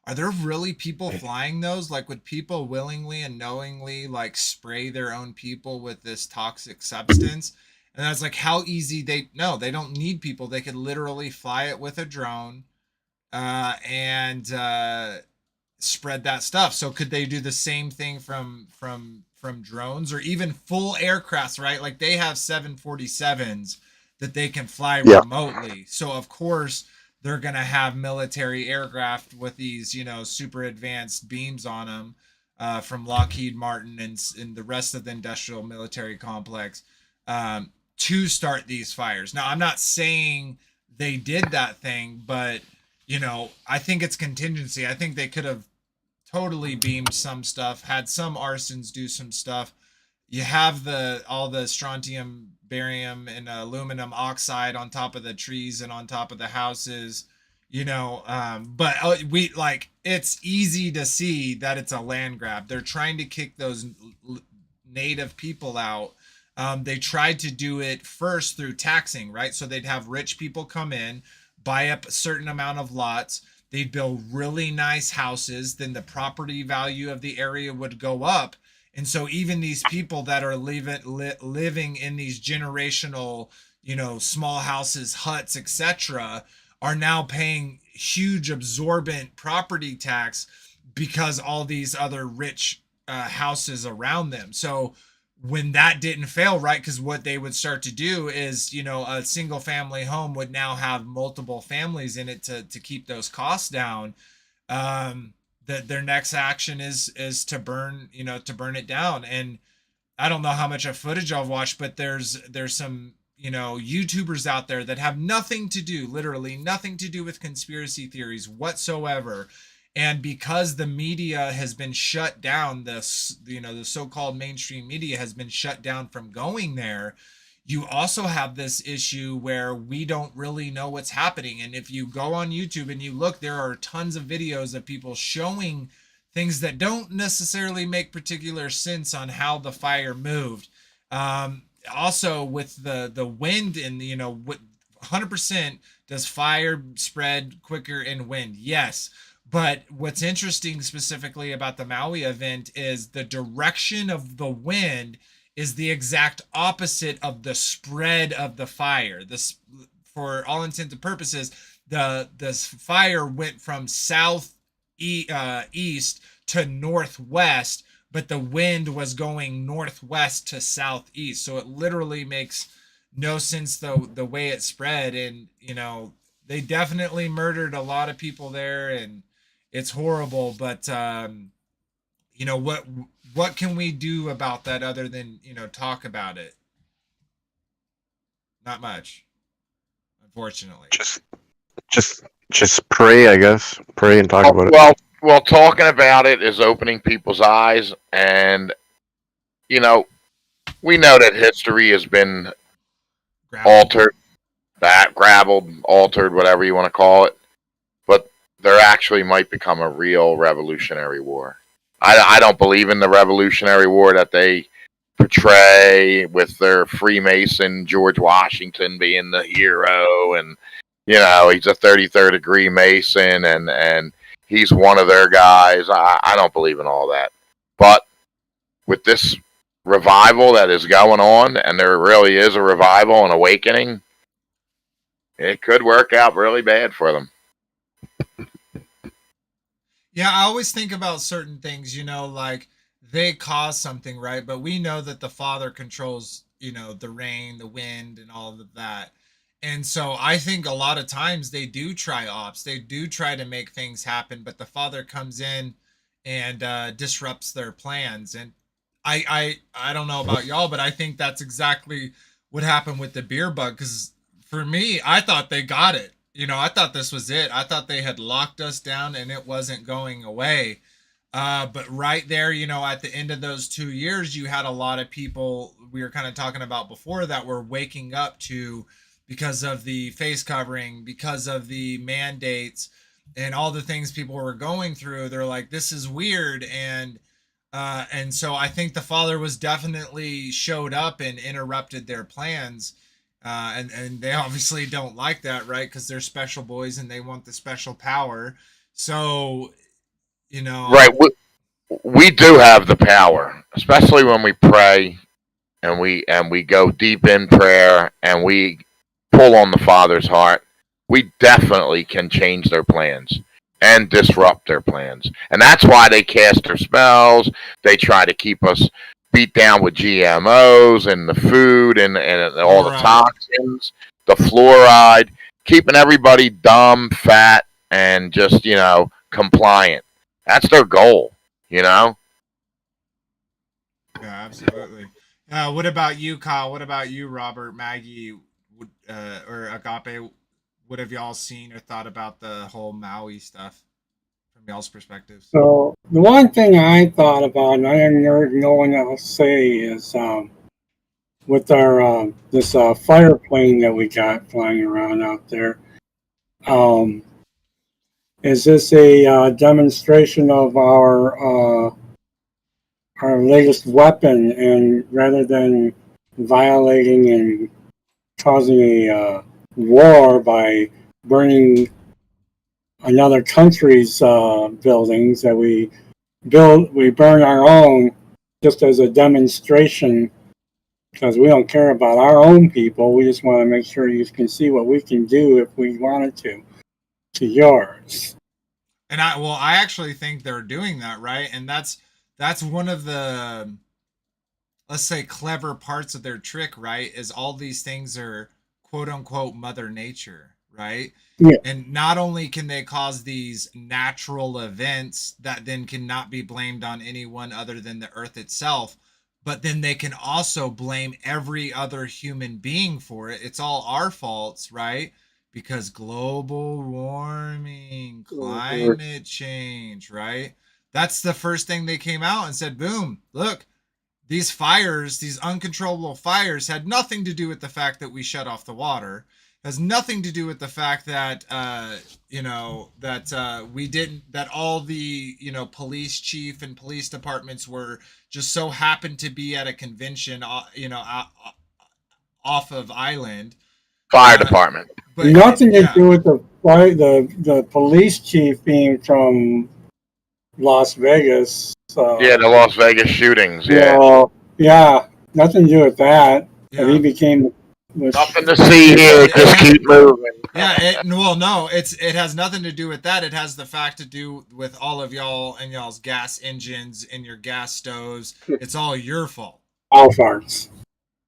are there really people flying those? Like, would people willingly and knowingly like spray their own people with this toxic substance? And I was like, how easy they don't need people. They could literally fly it with a drone, and spread that stuff. So could they do the same thing from drones or even full aircrafts, right? Like they have 747s that they can fly remotely. So of course they're going to have military aircraft with these, super advanced beams on them from Lockheed Martin and the rest of the industrial military complex to start these fires. Now, I'm not saying they did that thing, but I think it's contingency. I think they could have totally beamed some stuff, had some arsons do some stuff. You have all the strontium, barium, and aluminum oxide on top of the trees and on top of the houses, but it's easy to see that it's a land grab. They're trying to kick those native people out. They tried to do it first through taxing, right? So they'd have rich people come in, buy up a certain amount of lots. They'd build really nice houses. Then the property value of the area would go up. And so even these people that are living in these generational, small houses, huts, etc., are now paying huge absorbent property tax because all these other rich houses around them. So when that didn't fail, right, because what they would start to do is, a single family home would now have multiple families in it to keep those costs down. That their next action is to burn it down. And I don't know how much of footage I've watched, but there's some YouTubers out there that have literally nothing to do with conspiracy theories whatsoever. And because the media has been shut down, the so-called mainstream media has been shut down from going there, you also have this issue where we don't really know what's happening. And if you go on YouTube and you look, there are tons of videos of people showing things that don't necessarily make particular sense on how the fire moved. Also with the wind and, 100% does fire spread quicker in wind? Yes. But what's interesting specifically about the Maui event is the direction of the wind is the exact opposite of the spread of the fire. For all intents and purposes, the fire went from east to northwest, but the wind was going northwest to southeast. So it literally makes no sense the way it spread. And they definitely murdered a lot of people there, and it's horrible. But what can we do about that other than talk about it? Not much, unfortunately. Just pray, I guess. Pray and talk about it. Well, talking about it is opening people's eyes, and we know that history has been altered, altered, whatever you want to call it. But there actually might become a real revolutionary war. I don't believe in the Revolutionary War that they portray with their Freemason George Washington being the hero, and he's a 33rd degree Mason, and he's one of their guys. I don't believe in all that. But with this revival that is going on, and there really is a revival and awakening, it could work out really bad for them. Yeah, I always think about certain things, like they cause something, right? But we know that the Father controls, the rain, the wind, and all of that. And so I think a lot of times they do try ops. They do try to make things happen, but the Father comes in and disrupts their plans. And I don't know about y'all, but I think that's exactly what happened with the beer bug. Because for me, I thought they got it. I thought this was it. I thought they had locked us down and it wasn't going away. But right there, at the end of those 2 years, you had a lot of people we were kind of talking about before that were waking up to, because of the face covering, because of the mandates and all the things people were going through. They're like, this is weird. And so I think the Father was definitely showed up and interrupted their plans. And they obviously don't like that, right? Because they're special boys and they want the special power. So, Right. We do have the power, especially when we pray and we go deep in prayer and we pull on the Father's heart. We definitely can change their plans. and disrupt their plans. And that's why they cast their spells. They try to keep us beat down with GMOs and the food and all the toxins, the fluoride, keeping everybody dumb, fat, and just, compliant. That's their goal, Yeah, absolutely. What about you, Kyle? What about you, Robert, Maggie, or Agape? What have y'all seen or thought about the whole Maui stuff from y'all's perspectives? So the one thing I thought about, and I haven't heard no one else say, is with our this fire plane that we got flying around out there. Is this a demonstration of our latest weapon, and rather than violating and causing a war by burning another country's buildings, that we burn our own just as a demonstration, because we don't care about our own people. We just want to make sure you can see what we can do if we wanted to yours. And I actually think they're doing that, right? And that's one of the, let's say, clever parts of their trick, right? Is all these things are quote unquote Mother Nature, right? Yeah. And not only can they cause these natural events that then cannot be blamed on anyone other than the earth itself, but then they can also blame every other human being for it. It's all our faults, right? Because global warming, climate change, right? That's the first thing they came out and said, boom, look, these fires, these uncontrollable fires had nothing to do with the fact that we shut off the water. It has nothing to do with the fact that, we didn't, that all the, police chief and police departments were just so happened to be at a convention, off of island. Fire department. But nothing to do with the police chief being from Las Vegas. The Las Vegas shootings. Yeah, nothing to do with that. Yeah. And he became nothing to see here. Just keep moving. Yeah, it has nothing to do with that. It has the fact to do with all of y'all and y'all's gas engines and your gas stoves. It's all your fault. All farts.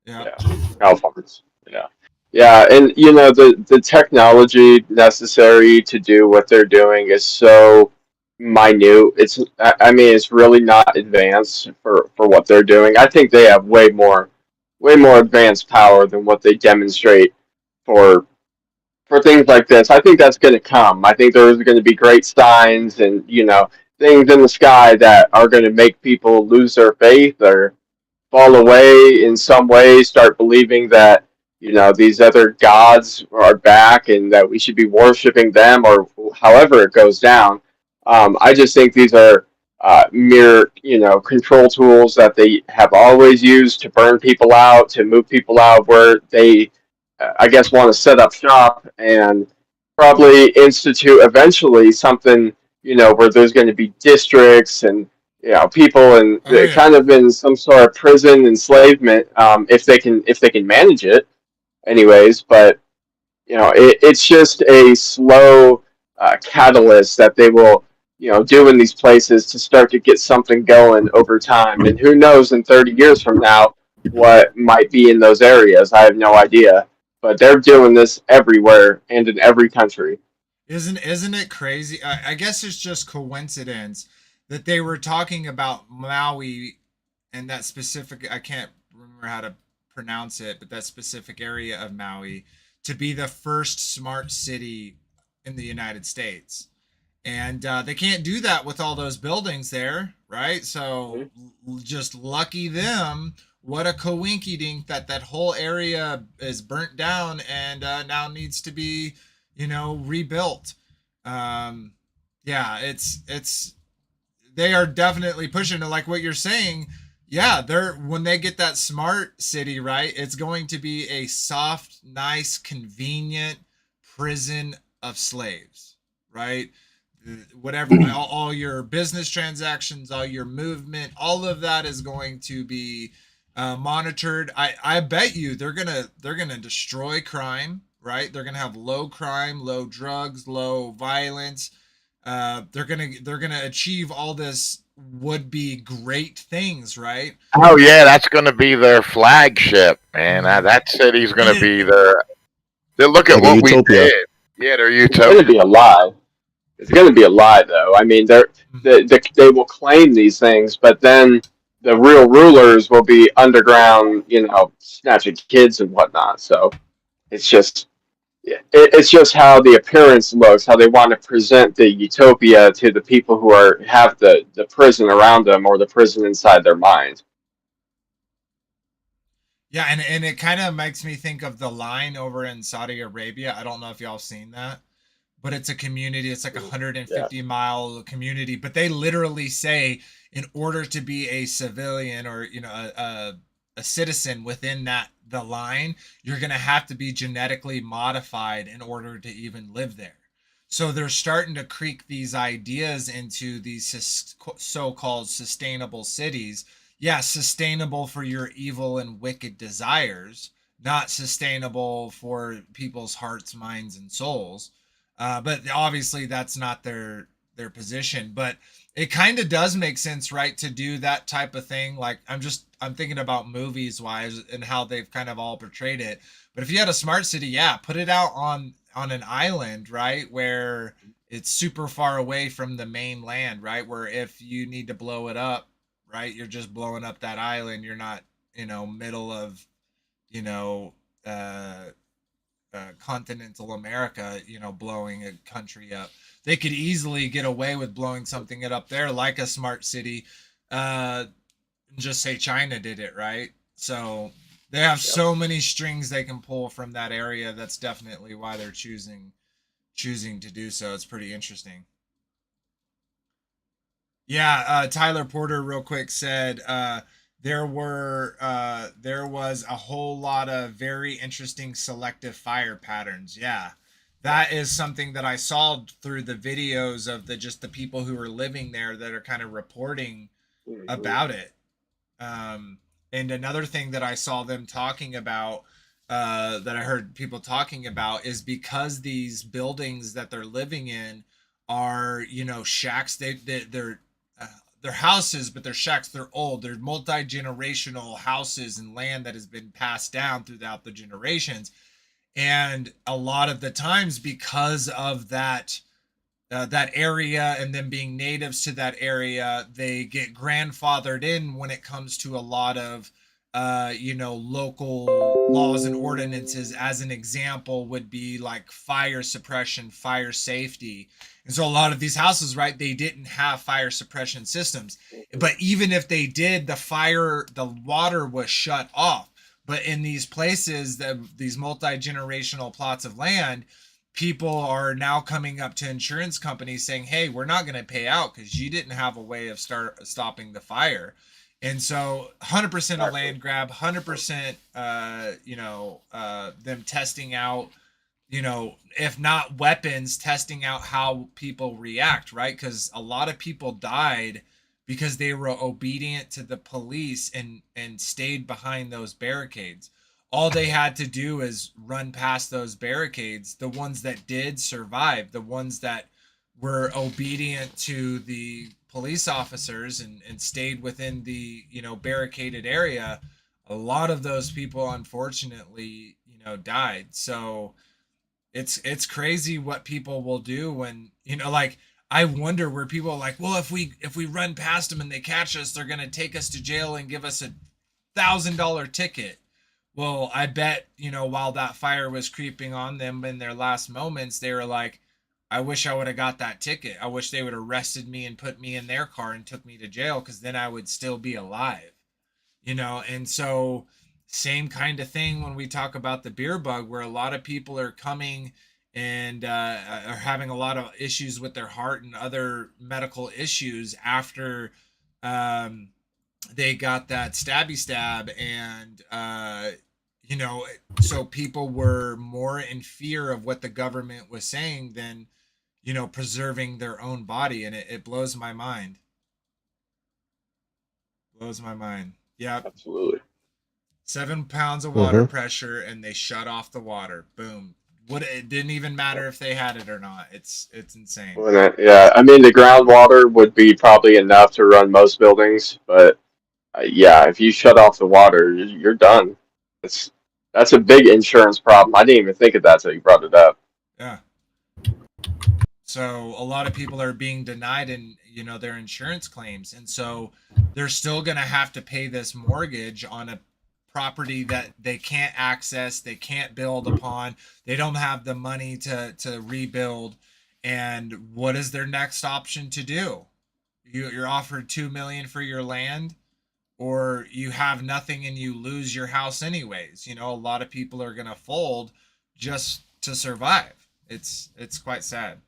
Yeah. All farts. Yeah. Yeah, and the technology necessary to do what they're doing is so minute. It's really not advanced for what they're doing. I think they have way more advanced power than what they demonstrate for things like this. I think that's going to come. I think there's going to be great signs and things in the sky that are going to make people lose their faith or fall away in some way, start believing that these other gods are back and that we should be worshiping them, or however it goes down. I just think these are mere control tools that they have always used to burn people out, to move people out where they I guess want to set up shop and probably institute eventually something where there's going to be districts and people and kind of in some sort of prison enslavement, if they can manage it anyways. But it's just a slow catalyst that they will do in these places to start to get something going over time. And who knows in 30 years from now what might be in those areas. I have no idea, but they're doing this everywhere and in every country. Isn't it crazy? I guess it's just coincidence that they were talking about Maui and that specific, I can't remember how to pronounce it, but that specific area of Maui to be the first smart city in the United States. And they can't do that with all those buildings there, right? So just lucky them. What a coinky-dink that whole area is burnt down and now needs to be, rebuilt. It's they are definitely pushing it, like what you're saying. Yeah, when they get that smart city, right, it's going to be a soft, nice, convenient prison of slaves, right? Whatever, all your business transactions, all your movement, all of that is going to be monitored. I bet you they're gonna destroy crime, right? They're gonna have low crime, low drugs, low violence. they're gonna achieve all this would be great things, right? Oh yeah, that's going to be their flagship, man. That city's going to And be their. They look at Like a what we utopia. did. Yeah, they're It's going to utopia. be a lie. It's going to be a lie, though. I mean, they will claim these things, but then the real rulers will be underground, snatching kids and whatnot. So it's just it's just how the appearance looks, how they want to present the utopia to the people who have the prison around them or the prison inside their mind. yeah, and it kind of makes me think of the line over in Saudi Arabia. I don't know if y'all seen that, but it's a community. It's like a Yeah. 150-mile community, but they literally say in order to be a civilian or a citizen within the line, you're gonna have to be genetically modified in order to even live there. So they're starting to creak these ideas into these so-called sustainable cities. Yeah, sustainable for your evil and wicked desires, not sustainable for people's hearts, minds, and souls. But obviously, that's not their position. But it kind of does make sense, right, to do that type of thing. Like I'm thinking about movies wise and how they've kind of all portrayed it. But if you had a smart city, yeah, put it out on an island, right, where it's super far away from the mainland, right, where if you need to blow it up, right, you're just blowing up that island. You're not, middle of, you know, uh, continental America, blowing a country up. They could easily get away with blowing something up there, like a smart city. Just say China did it, right? So they have so many strings they can pull from that area. That's definitely why they're choosing to do so. It's pretty interesting. Yeah, Tyler Porter, real quick, said there was a whole lot of very interesting selective fire patterns. Yeah, that is something that I saw through the videos of the people who are living there that are kind of reporting about it. And another thing that I saw them talking about, that I heard people talking about, is because these buildings that they're living in are, shacks. Uh, they're houses, but they're shacks. They're old. They're multi-generational houses and land that has been passed down throughout the generations. And a lot of the times, because of that area and them being natives to that area, they get grandfathered in when it comes to a lot of, local laws and ordinances. As an example, would be like fire suppression, fire safety. And so a lot of these houses, right, they didn't have fire suppression systems. But even if they did, the water was shut off. But in these places, these multi-generational plots of land, people are now coming up to insurance companies saying, "Hey, we're not going to pay out because you didn't have a way of stopping the fire." And so, 100% a land grab, 100%, them testing out, if not weapons, testing out how people react, right? Because a lot of people died because they were obedient to the police and stayed behind those barricades. All they had to do is run past those barricades. The ones that did survive, the ones that were obedient to the police officers and stayed within the barricaded area, a lot of those people unfortunately died. So it's crazy what people will do when like, I wonder where people are like, well, if we run past them and they catch us, they're gonna take us to jail and give us $1,000 ticket. Well, I bet, while that fire was creeping on them in their last moments, they were like, I wish I would have got that ticket. I wish they would have arrested me and put me in their car and took me to jail, because then I would still be alive. And so, same kind of thing when we talk about the beer bug, where a lot of people are coming and are having a lot of issues with their heart and other medical issues after um, they got that stabby stab. And so people were more in fear of what the government was saying than preserving their own body. And it blows my mind. Blows my mind. Yeah. Absolutely. 7 pounds of water pressure, and they shut off the water. Boom. it didn't even matter if they had it or not. It's insane. Yeah, I mean the groundwater would be probably enough to run most buildings, but yeah, if you shut off the water, you're done. It's that's a big insurance problem. I didn't even think of that till you brought it up. Yeah. So a lot of people are being denied in their insurance claims, and so they're still going to have to pay this mortgage on a property that they can't access, they can't build upon, they don't have the money to rebuild. And what is their next option to do? You're offered 2 million for your land, or you have nothing and you lose your house anyways. A lot of people are going to fold just to survive. It's quite sad.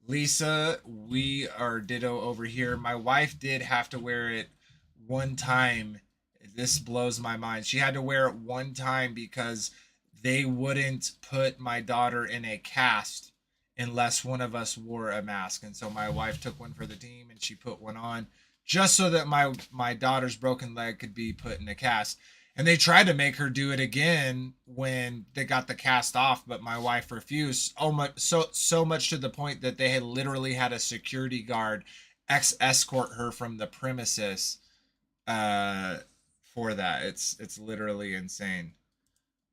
Lisa, we are ditto over here. My wife did have to wear it one time. This blows my mind. She had to wear it one time because they wouldn't put my daughter in a cast unless one of us wore a mask. And so my wife took one for the team and she put one on just so that my daughter's broken leg could be put in a cast. And they tried to make her do it again when they got the cast off, but my wife refused. So much to the point that they had literally had a security guard escort her from the premises for that. It's literally insane.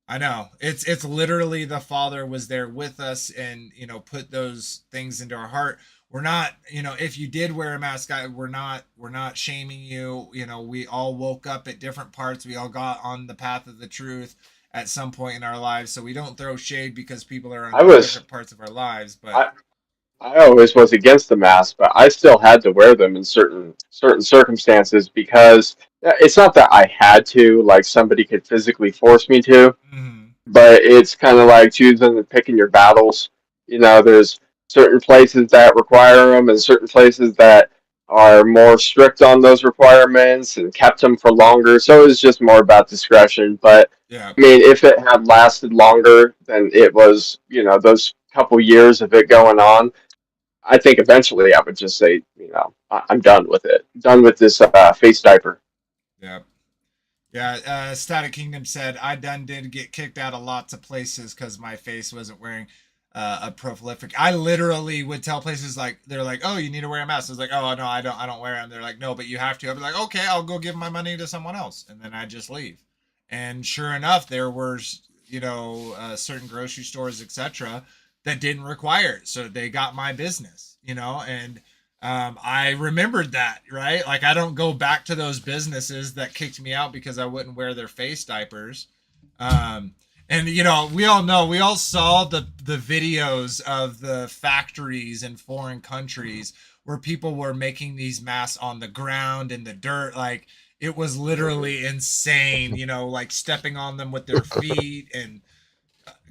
I know. It's literally the Father was there with us and put those things into our heart. We're not, if you did wear a mask, we're not shaming you. We all woke up at different parts. We all got on the path of the truth at some point in our lives. So we don't throw shade because people are on different parts of our lives. But I always was against the mask, but I still had to wear them in certain circumstances because it's not that I had to, like somebody could physically force me to, but it's kind of like choosing and picking your battles. There's certain places that require them and certain places that are more strict on those requirements and kept them for longer. So it's just more about discretion. But yeah, I mean, if it had lasted longer than it was, those couple years of it going on, I think eventually I would just say, I'm done with it. Done with this face diaper. yeah. Yeah, Static Kingdom said, I did get kicked out of lots of places because my face wasn't wearing a prolific. I literally would tell places they're like, oh, you need to wear a mask. I was like, oh no, I don't wear them. They're like, no, but you have to. I'd be like, okay, I'll go give my money to someone else, and then I just leave. And sure enough, there were certain grocery stores, etc., that didn't require it, so they got my business, and I remembered that, right? Like I don't go back to those businesses that kicked me out because I wouldn't wear their face diapers. And we all saw the videos of the factories in foreign countries where people were making these masks on the ground in the dirt. Like it was literally insane, like stepping on them with their feet and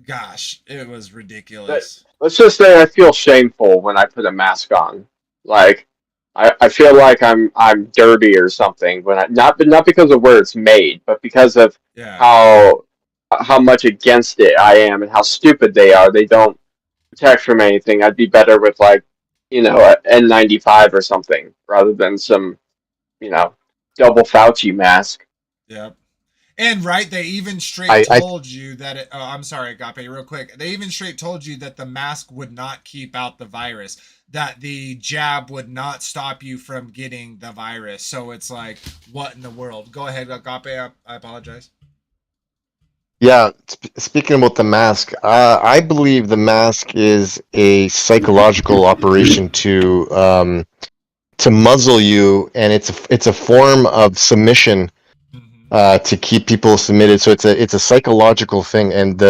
gosh, it was ridiculous. Let's just say I feel shameful when I put a mask on. Like I feel like I'm dirty or something when not because of where it's made, but because of Yeah. how much against it I am and how stupid they are. They don't protect from anything. I'd be better with a N95 or something rather than some double Fauci mask. Yep. And right, they even told you that I'm sorry, Agape, real quick. They even straight told you that the mask would not keep out the virus, that the jab would not stop you from getting the virus. So it's like, what in the world? Go ahead, Agape. I apologize. Yeah, speaking about the mask, I believe the mask is a psychological operation to muzzle you, and it's a form of submission to keep people submitted. So it's a psychological thing. And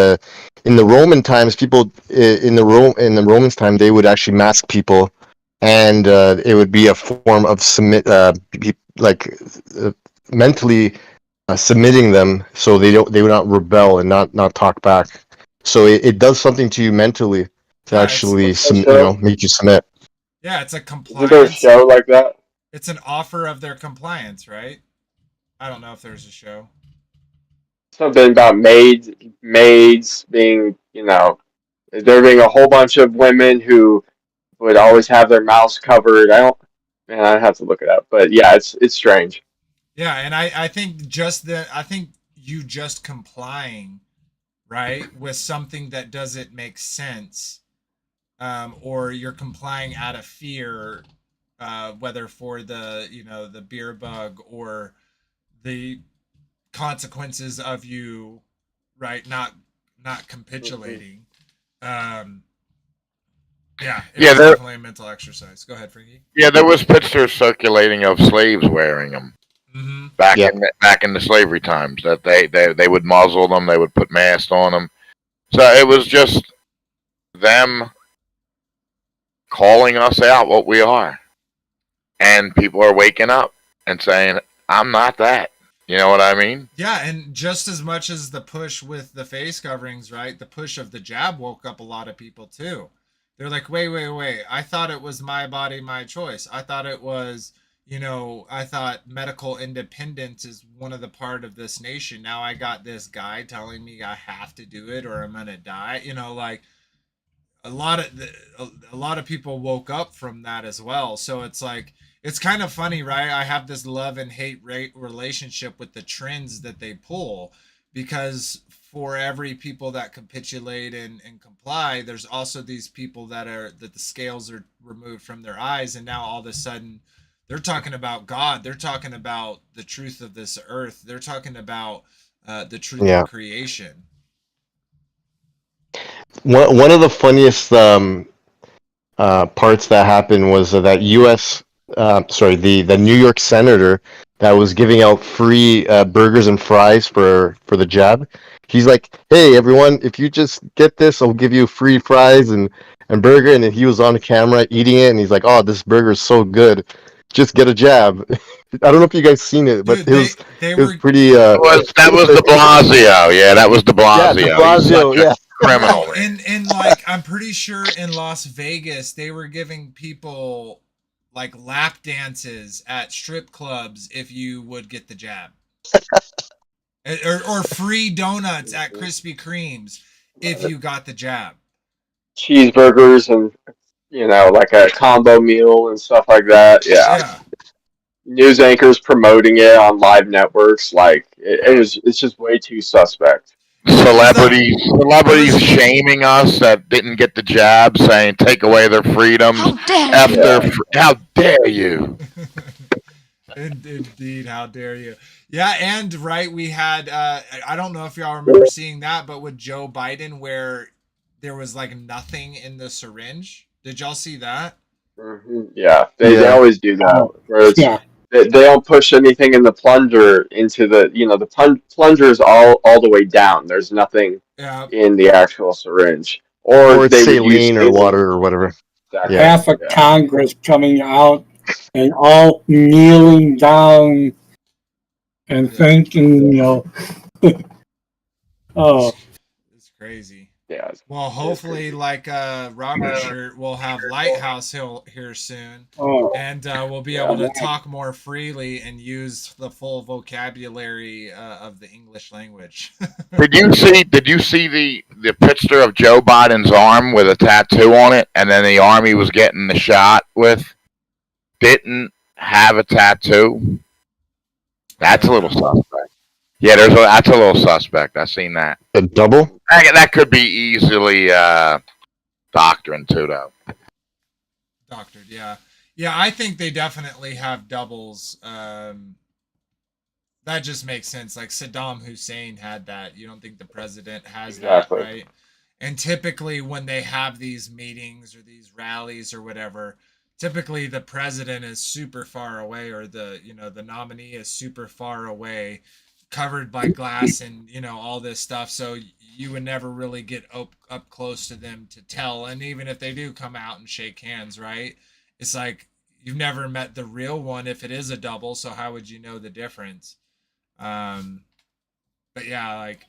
in the Roman times, people in the Romans time, they would actually mask people, and it would be a form of mentally submitting them so they would not rebel and not talk back. So it does something to you mentally to actually make you submit. Yeah, it's a Is compliance. there a show like that? It's an offer of their compliance, right? I don't know if there's a show. Something about maids being, there being a whole bunch of women who would always have their mouths covered. I'd have to look it up, but yeah, it's strange. Yeah, and I think I think you just complying, right, with something that doesn't make sense, or you're complying out of fear, whether for the the beer bug or the consequences of you, right, not capitulating. Um, yeah, Yeah, it's definitely a mental exercise. Go ahead, Frankie. yeah, there was pictures circulating of slaves wearing them Mm-hmm. Yeah. back in the slavery times. That they would muzzle them, they would put masks on them. So it was just them calling us out what we are, and people are waking up and saying, "I'm not that." You know what I mean? Yeah, and just as much as the push with the face coverings, right? The push of the jab woke up a lot of people too. They're like, wait, wait, wait. I thought it was my body, my choice. I thought it was, I thought medical independence is one of the part of this nation. Now I got this guy telling me I have to do it or I'm gonna die. Like a lot of people woke up from that as well. So it's like it's kind of funny, right? I have this love and hate rate relationship with the trends that they pull, because for every people that capitulate and comply, there's also these people that the scales are removed from their eyes, and now all of a sudden they're talking about God, they're talking about the truth of this earth, they're talking about the truth Yeah. of creation. One of the funniest parts that happened was that U.S. The New York senator that was giving out free burgers and fries for the jab. He's like, "Hey everyone, if you just get this, I'll give you free fries and burger." And then he was on camera eating it, and he's like, "Oh, this burger is so good. Just get a jab." I don't know if you guys seen it, but Dude, they it was were pretty. That was De Blasio. Yeah, that was De Yeah, De Blasio. He's such Blasio. a Yeah. criminal. no, and like I'm pretty sure in Las Vegas they were giving people like lap dances at strip clubs if you would get the jab, or free donuts at Krispy Kremes if you got the jab. Cheeseburgers and like a combo meal and stuff like that. Yeah, Yeah, news anchors promoting it on live networks. Like it's just way too suspect. because I Celebrities was shaming us that didn't get the jab, saying take away their freedoms. How dare Yeah. How dare you? Indeed, how dare you? Yeah, and right, we had I don't know if y'all remember seeing that, but with Joe Biden where there was like nothing in the syringe. Did y'all see that? Yeah, they Yeah. always do that. Oh, Where it's yeah. they don't push anything in the plunger into the plunger is all the way down. There's nothing Yeah. in the actual syringe, or Or it's they would use saline or saline. water or whatever. Exactly. Yeah. Half of Yeah. Congress coming out and all kneeling down and thanking, oh, It's crazy. Yeah. Well, hopefully, like Robert's shirt, we'll have Lighthouse Hill here soon, oh, and we'll be able to talk more freely and use the full vocabulary of the English language. Did you see the picture of Joe Biden's arm with a tattoo on it, and then the arm he was getting the shot with didn't have a tattoo? That's a little suspect. Yeah, that's a little suspect. I seen that. A double? That could be easily doctrine too, though. Doctored, yeah. Yeah, I think they definitely have doubles. That just makes sense. Like Saddam Hussein had that. You don't think the president has Exactly. that, right? And typically when they have these meetings or these rallies or whatever, typically the president is super far away, or the nominee is super far away, covered by glass and all this stuff, so you would never really get up close to them to tell. And even if they do come out and shake hands, right, it's like you've never met the real one if it is a double, so how would you know the difference? But yeah, like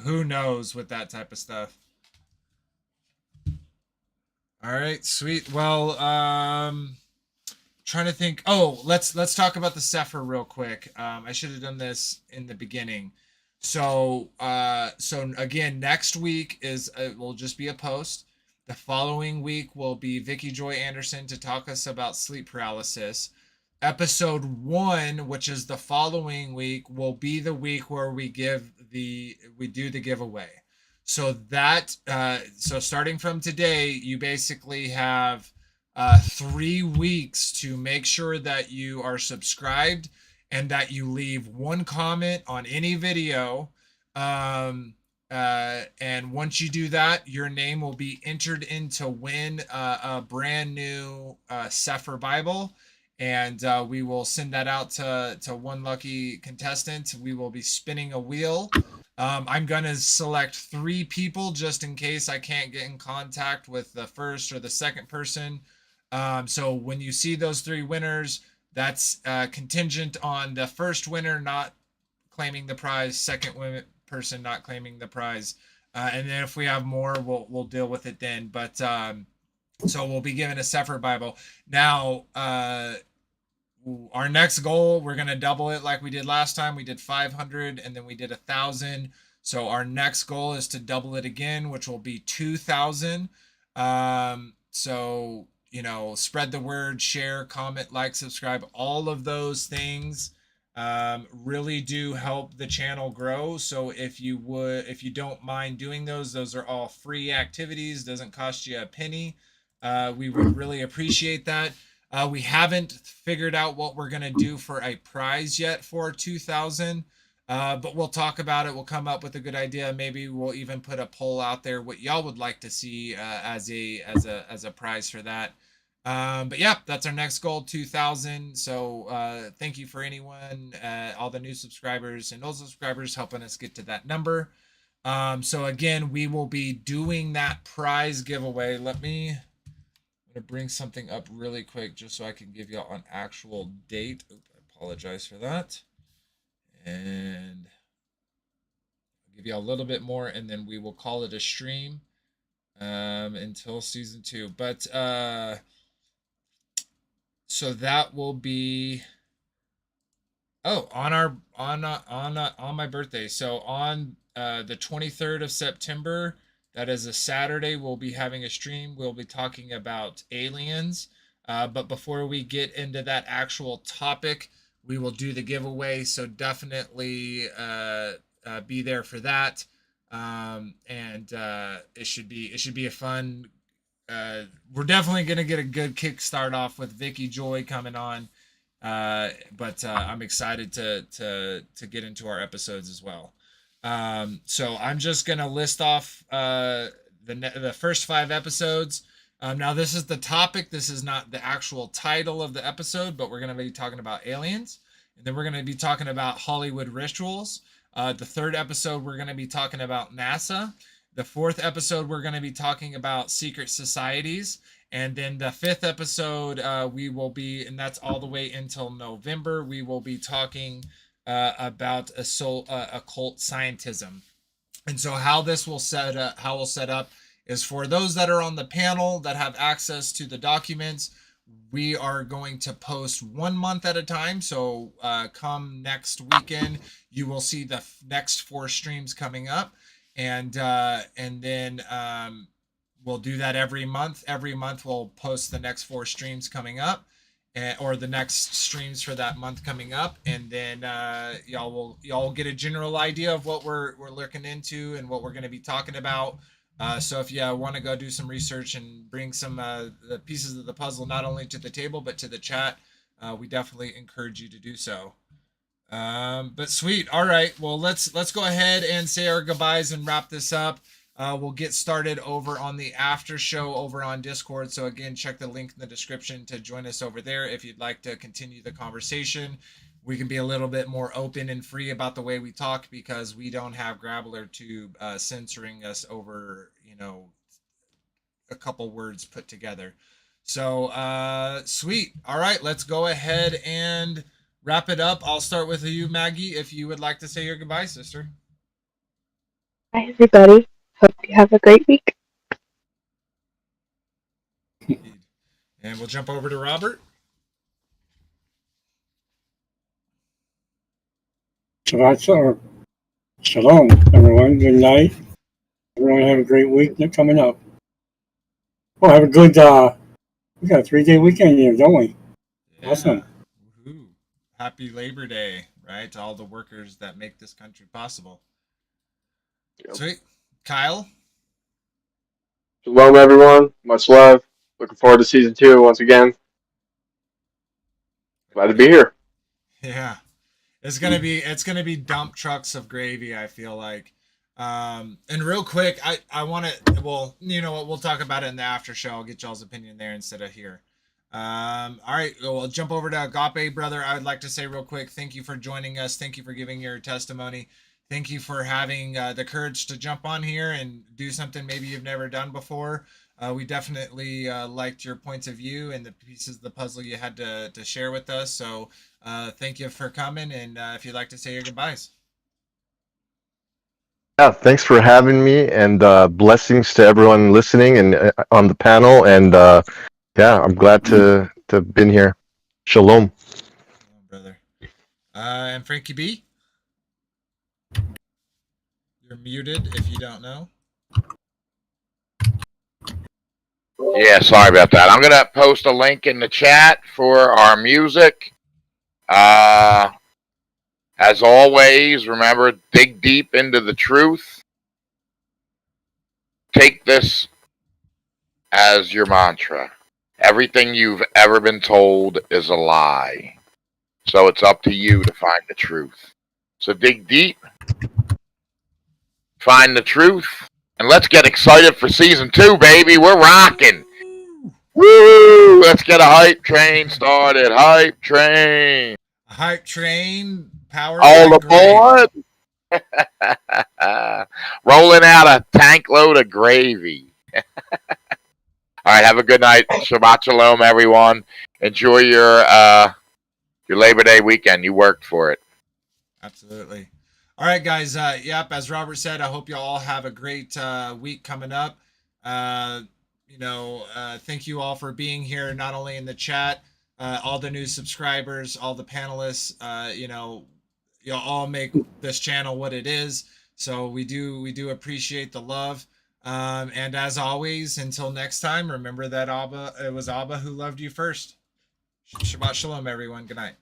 who knows with that type of stuff. All right, sweet. Well, trying to think. Oh, let's talk about the Cepher real quick. I should have done this in the beginning. So again, next week will just be a post. The following week will be Vicky Joy Anderson to talk us about sleep paralysis. episode 1, which is the following week, will be the week where we do the giveaway. So that so starting from today, you basically have 3 weeks to make sure that you are subscribed and that you leave one comment on any video. And once you do that, your name will be entered in to win a brand new Cepher Bible. And we will send that out to one lucky contestant. We will be spinning a wheel. I'm going to select 3 people just in case I can't get in contact with the first or the second person. So when you see those 3 winners, that's contingent on the first winner not claiming the prize, second person not claiming the prize. And then if we have more, we'll deal with it then. But so we'll be given a Cepher Bible. Now, our next goal, we're going to double it like we did last time. We did 500 and then we did 1,000. So our next goal is to double it again, which will be 2,000. So, you know, spread the word, share, comment, like, subscribe, all of those things really do help the channel grow. So if you don't mind doing those are all free activities, doesn't cost you a penny. We would really appreciate that. We haven't figured out what we're going to do for a prize yet for 2,000, but we'll talk about it. We'll come up with a good idea. Maybe we'll even put a poll out there what y'all would like to see as a prize for that. But yeah, that's our next goal, 2,000. So thank you for anyone, all the new subscribers and old subscribers helping us get to that number. So again, we will be doing that prize giveaway. I'm going to bring something up really quick just so I can give y'all an actual date. Oops, I apologize for that. And I'll give you a little bit more and then we will call it a stream until season 2. But so that will be on my birthday. So on the 23rd of September, that is a Saturday, we'll be having a stream. We'll be talking about aliens. But before we get into that actual topic, we will do the giveaway. So definitely be there for that. And it should be a fun. We're definitely gonna get a good kickstart off with Vicky Joy coming on. But I'm excited to get into our episodes as well. So I'm just gonna list off the first 5 episodes. Now this is the topic. This is not the actual title of the episode, but we're gonna be talking about aliens, and then we're gonna be talking about Hollywood rituals. The 3rd episode we're gonna be talking about NASA. The 4th episode we're gonna be talking about secret societies. And then the 5th episode, we will be, and that's all the way until November, we will be talking about occult scientism. And so how we'll set up is for those that are on the panel that have access to the documents, we are going to post 1 month at a time. So come next weekend, you will see the next 4 streams coming up. And then we'll do that every month. Every month we'll post the next 4 streams coming up, or the next streams for that month coming up, and then y'all will get a general idea of what we're looking into and what we're going to be talking about. So if you want to go do some research and bring some the pieces of the puzzle not only to the table but to the chat, we definitely encourage you to do so. But sweet. All right. Well, let's go ahead and say our goodbyes and wrap this up. We'll get started over on the after show over on Discord. So again, check the link in the description to join us over there if you'd like to continue the conversation. We can be a little bit more open and free about the way we talk because we don't have Grabbler Tube censoring us over, a couple words put together. So sweet. All right, let's go ahead and wrap it up. I'll start with you, Maggie, if you would like to say your goodbye, sister. Hi, everybody. Hope you have a great week. And we'll jump over to Robert. Shabbat Shalom, everyone. Good night. Everyone have a great week coming up. Oh, have a good, we got a 3-day weekend here, don't we? Yeah. Awesome. Ooh, happy Labor Day, right? To all the workers that make this country possible. Yep. Sweet. Kyle? Shalom, everyone. Much love. Looking forward to season 2 once again. Glad to be here. Yeah. It's gonna be dump trucks of gravy, I feel like. And real quick, I wanna, well, you know what, we'll talk about it in the after show. I'll get y'all's opinion there instead of here. All right, we'll jump over to Agape, brother. I would like to say real quick, thank you for joining us. Thank you for giving your testimony. Thank you for having the courage to jump on here and do something maybe you've never done before. We definitely liked your points of view and the pieces of the puzzle you had to share with us. So thank you for coming. And if you'd like to say your goodbyes. Yeah, thanks for having me, and blessings to everyone listening and on the panel. And yeah, I'm glad to have been here. Shalom. Oh, brother. And Frankie B? You're muted if you don't know. Yeah, sorry about that. I'm gonna post a link in the chat for our music. As always, remember, dig deep into the truth. Take this as your mantra. Everything you've ever been told is a lie. So it's up to you to find the truth. So dig deep, find the truth, and let's get excited for season 2, baby. We're rocking. Woo! Let's get a hype train started. Hype train. A hype train powered All by aboard. Rolling out a tank load of gravy. All right, have a good night. Shabbat shalom, everyone. Enjoy your Labor Day weekend. You worked for it. Absolutely. All right, guys. Yep, as Robert said, I hope you all have a great week coming up. Thank you all for being here, not only in the chat, all the new subscribers, all the panelists. You all make this channel what it is. So we do appreciate the love. And as always, until next time, remember that it was Abba who loved you first. Shabbat shalom, everyone. Good night.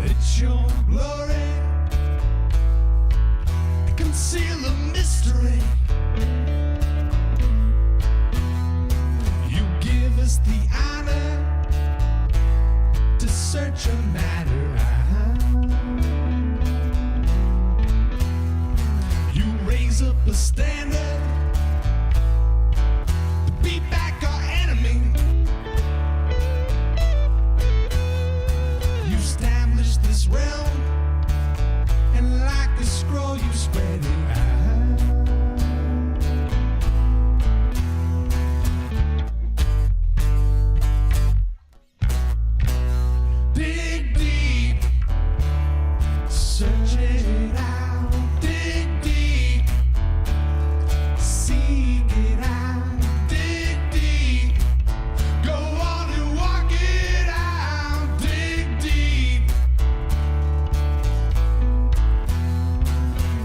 It's your glory, conceal the mystery. You give us the honor to search a matter out. You raise up a standard to beat back our enemy. You establish this realm, and like a scroll you spread it out. Dig deep, search it out. Dig deep, seek it out. Dig deep, go on and walk it out. Dig deep,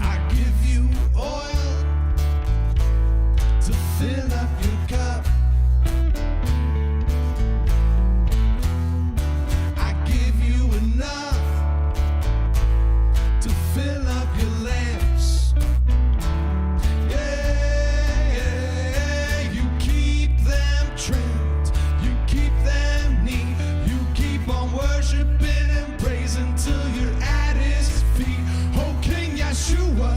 I give you oil to fill up your cup. I give you enough to fill up your lamps. Yeah, you keep them trimmed, you keep them neat, you keep on worshiping and praising till you're at his feet. Oh, King Yeshua,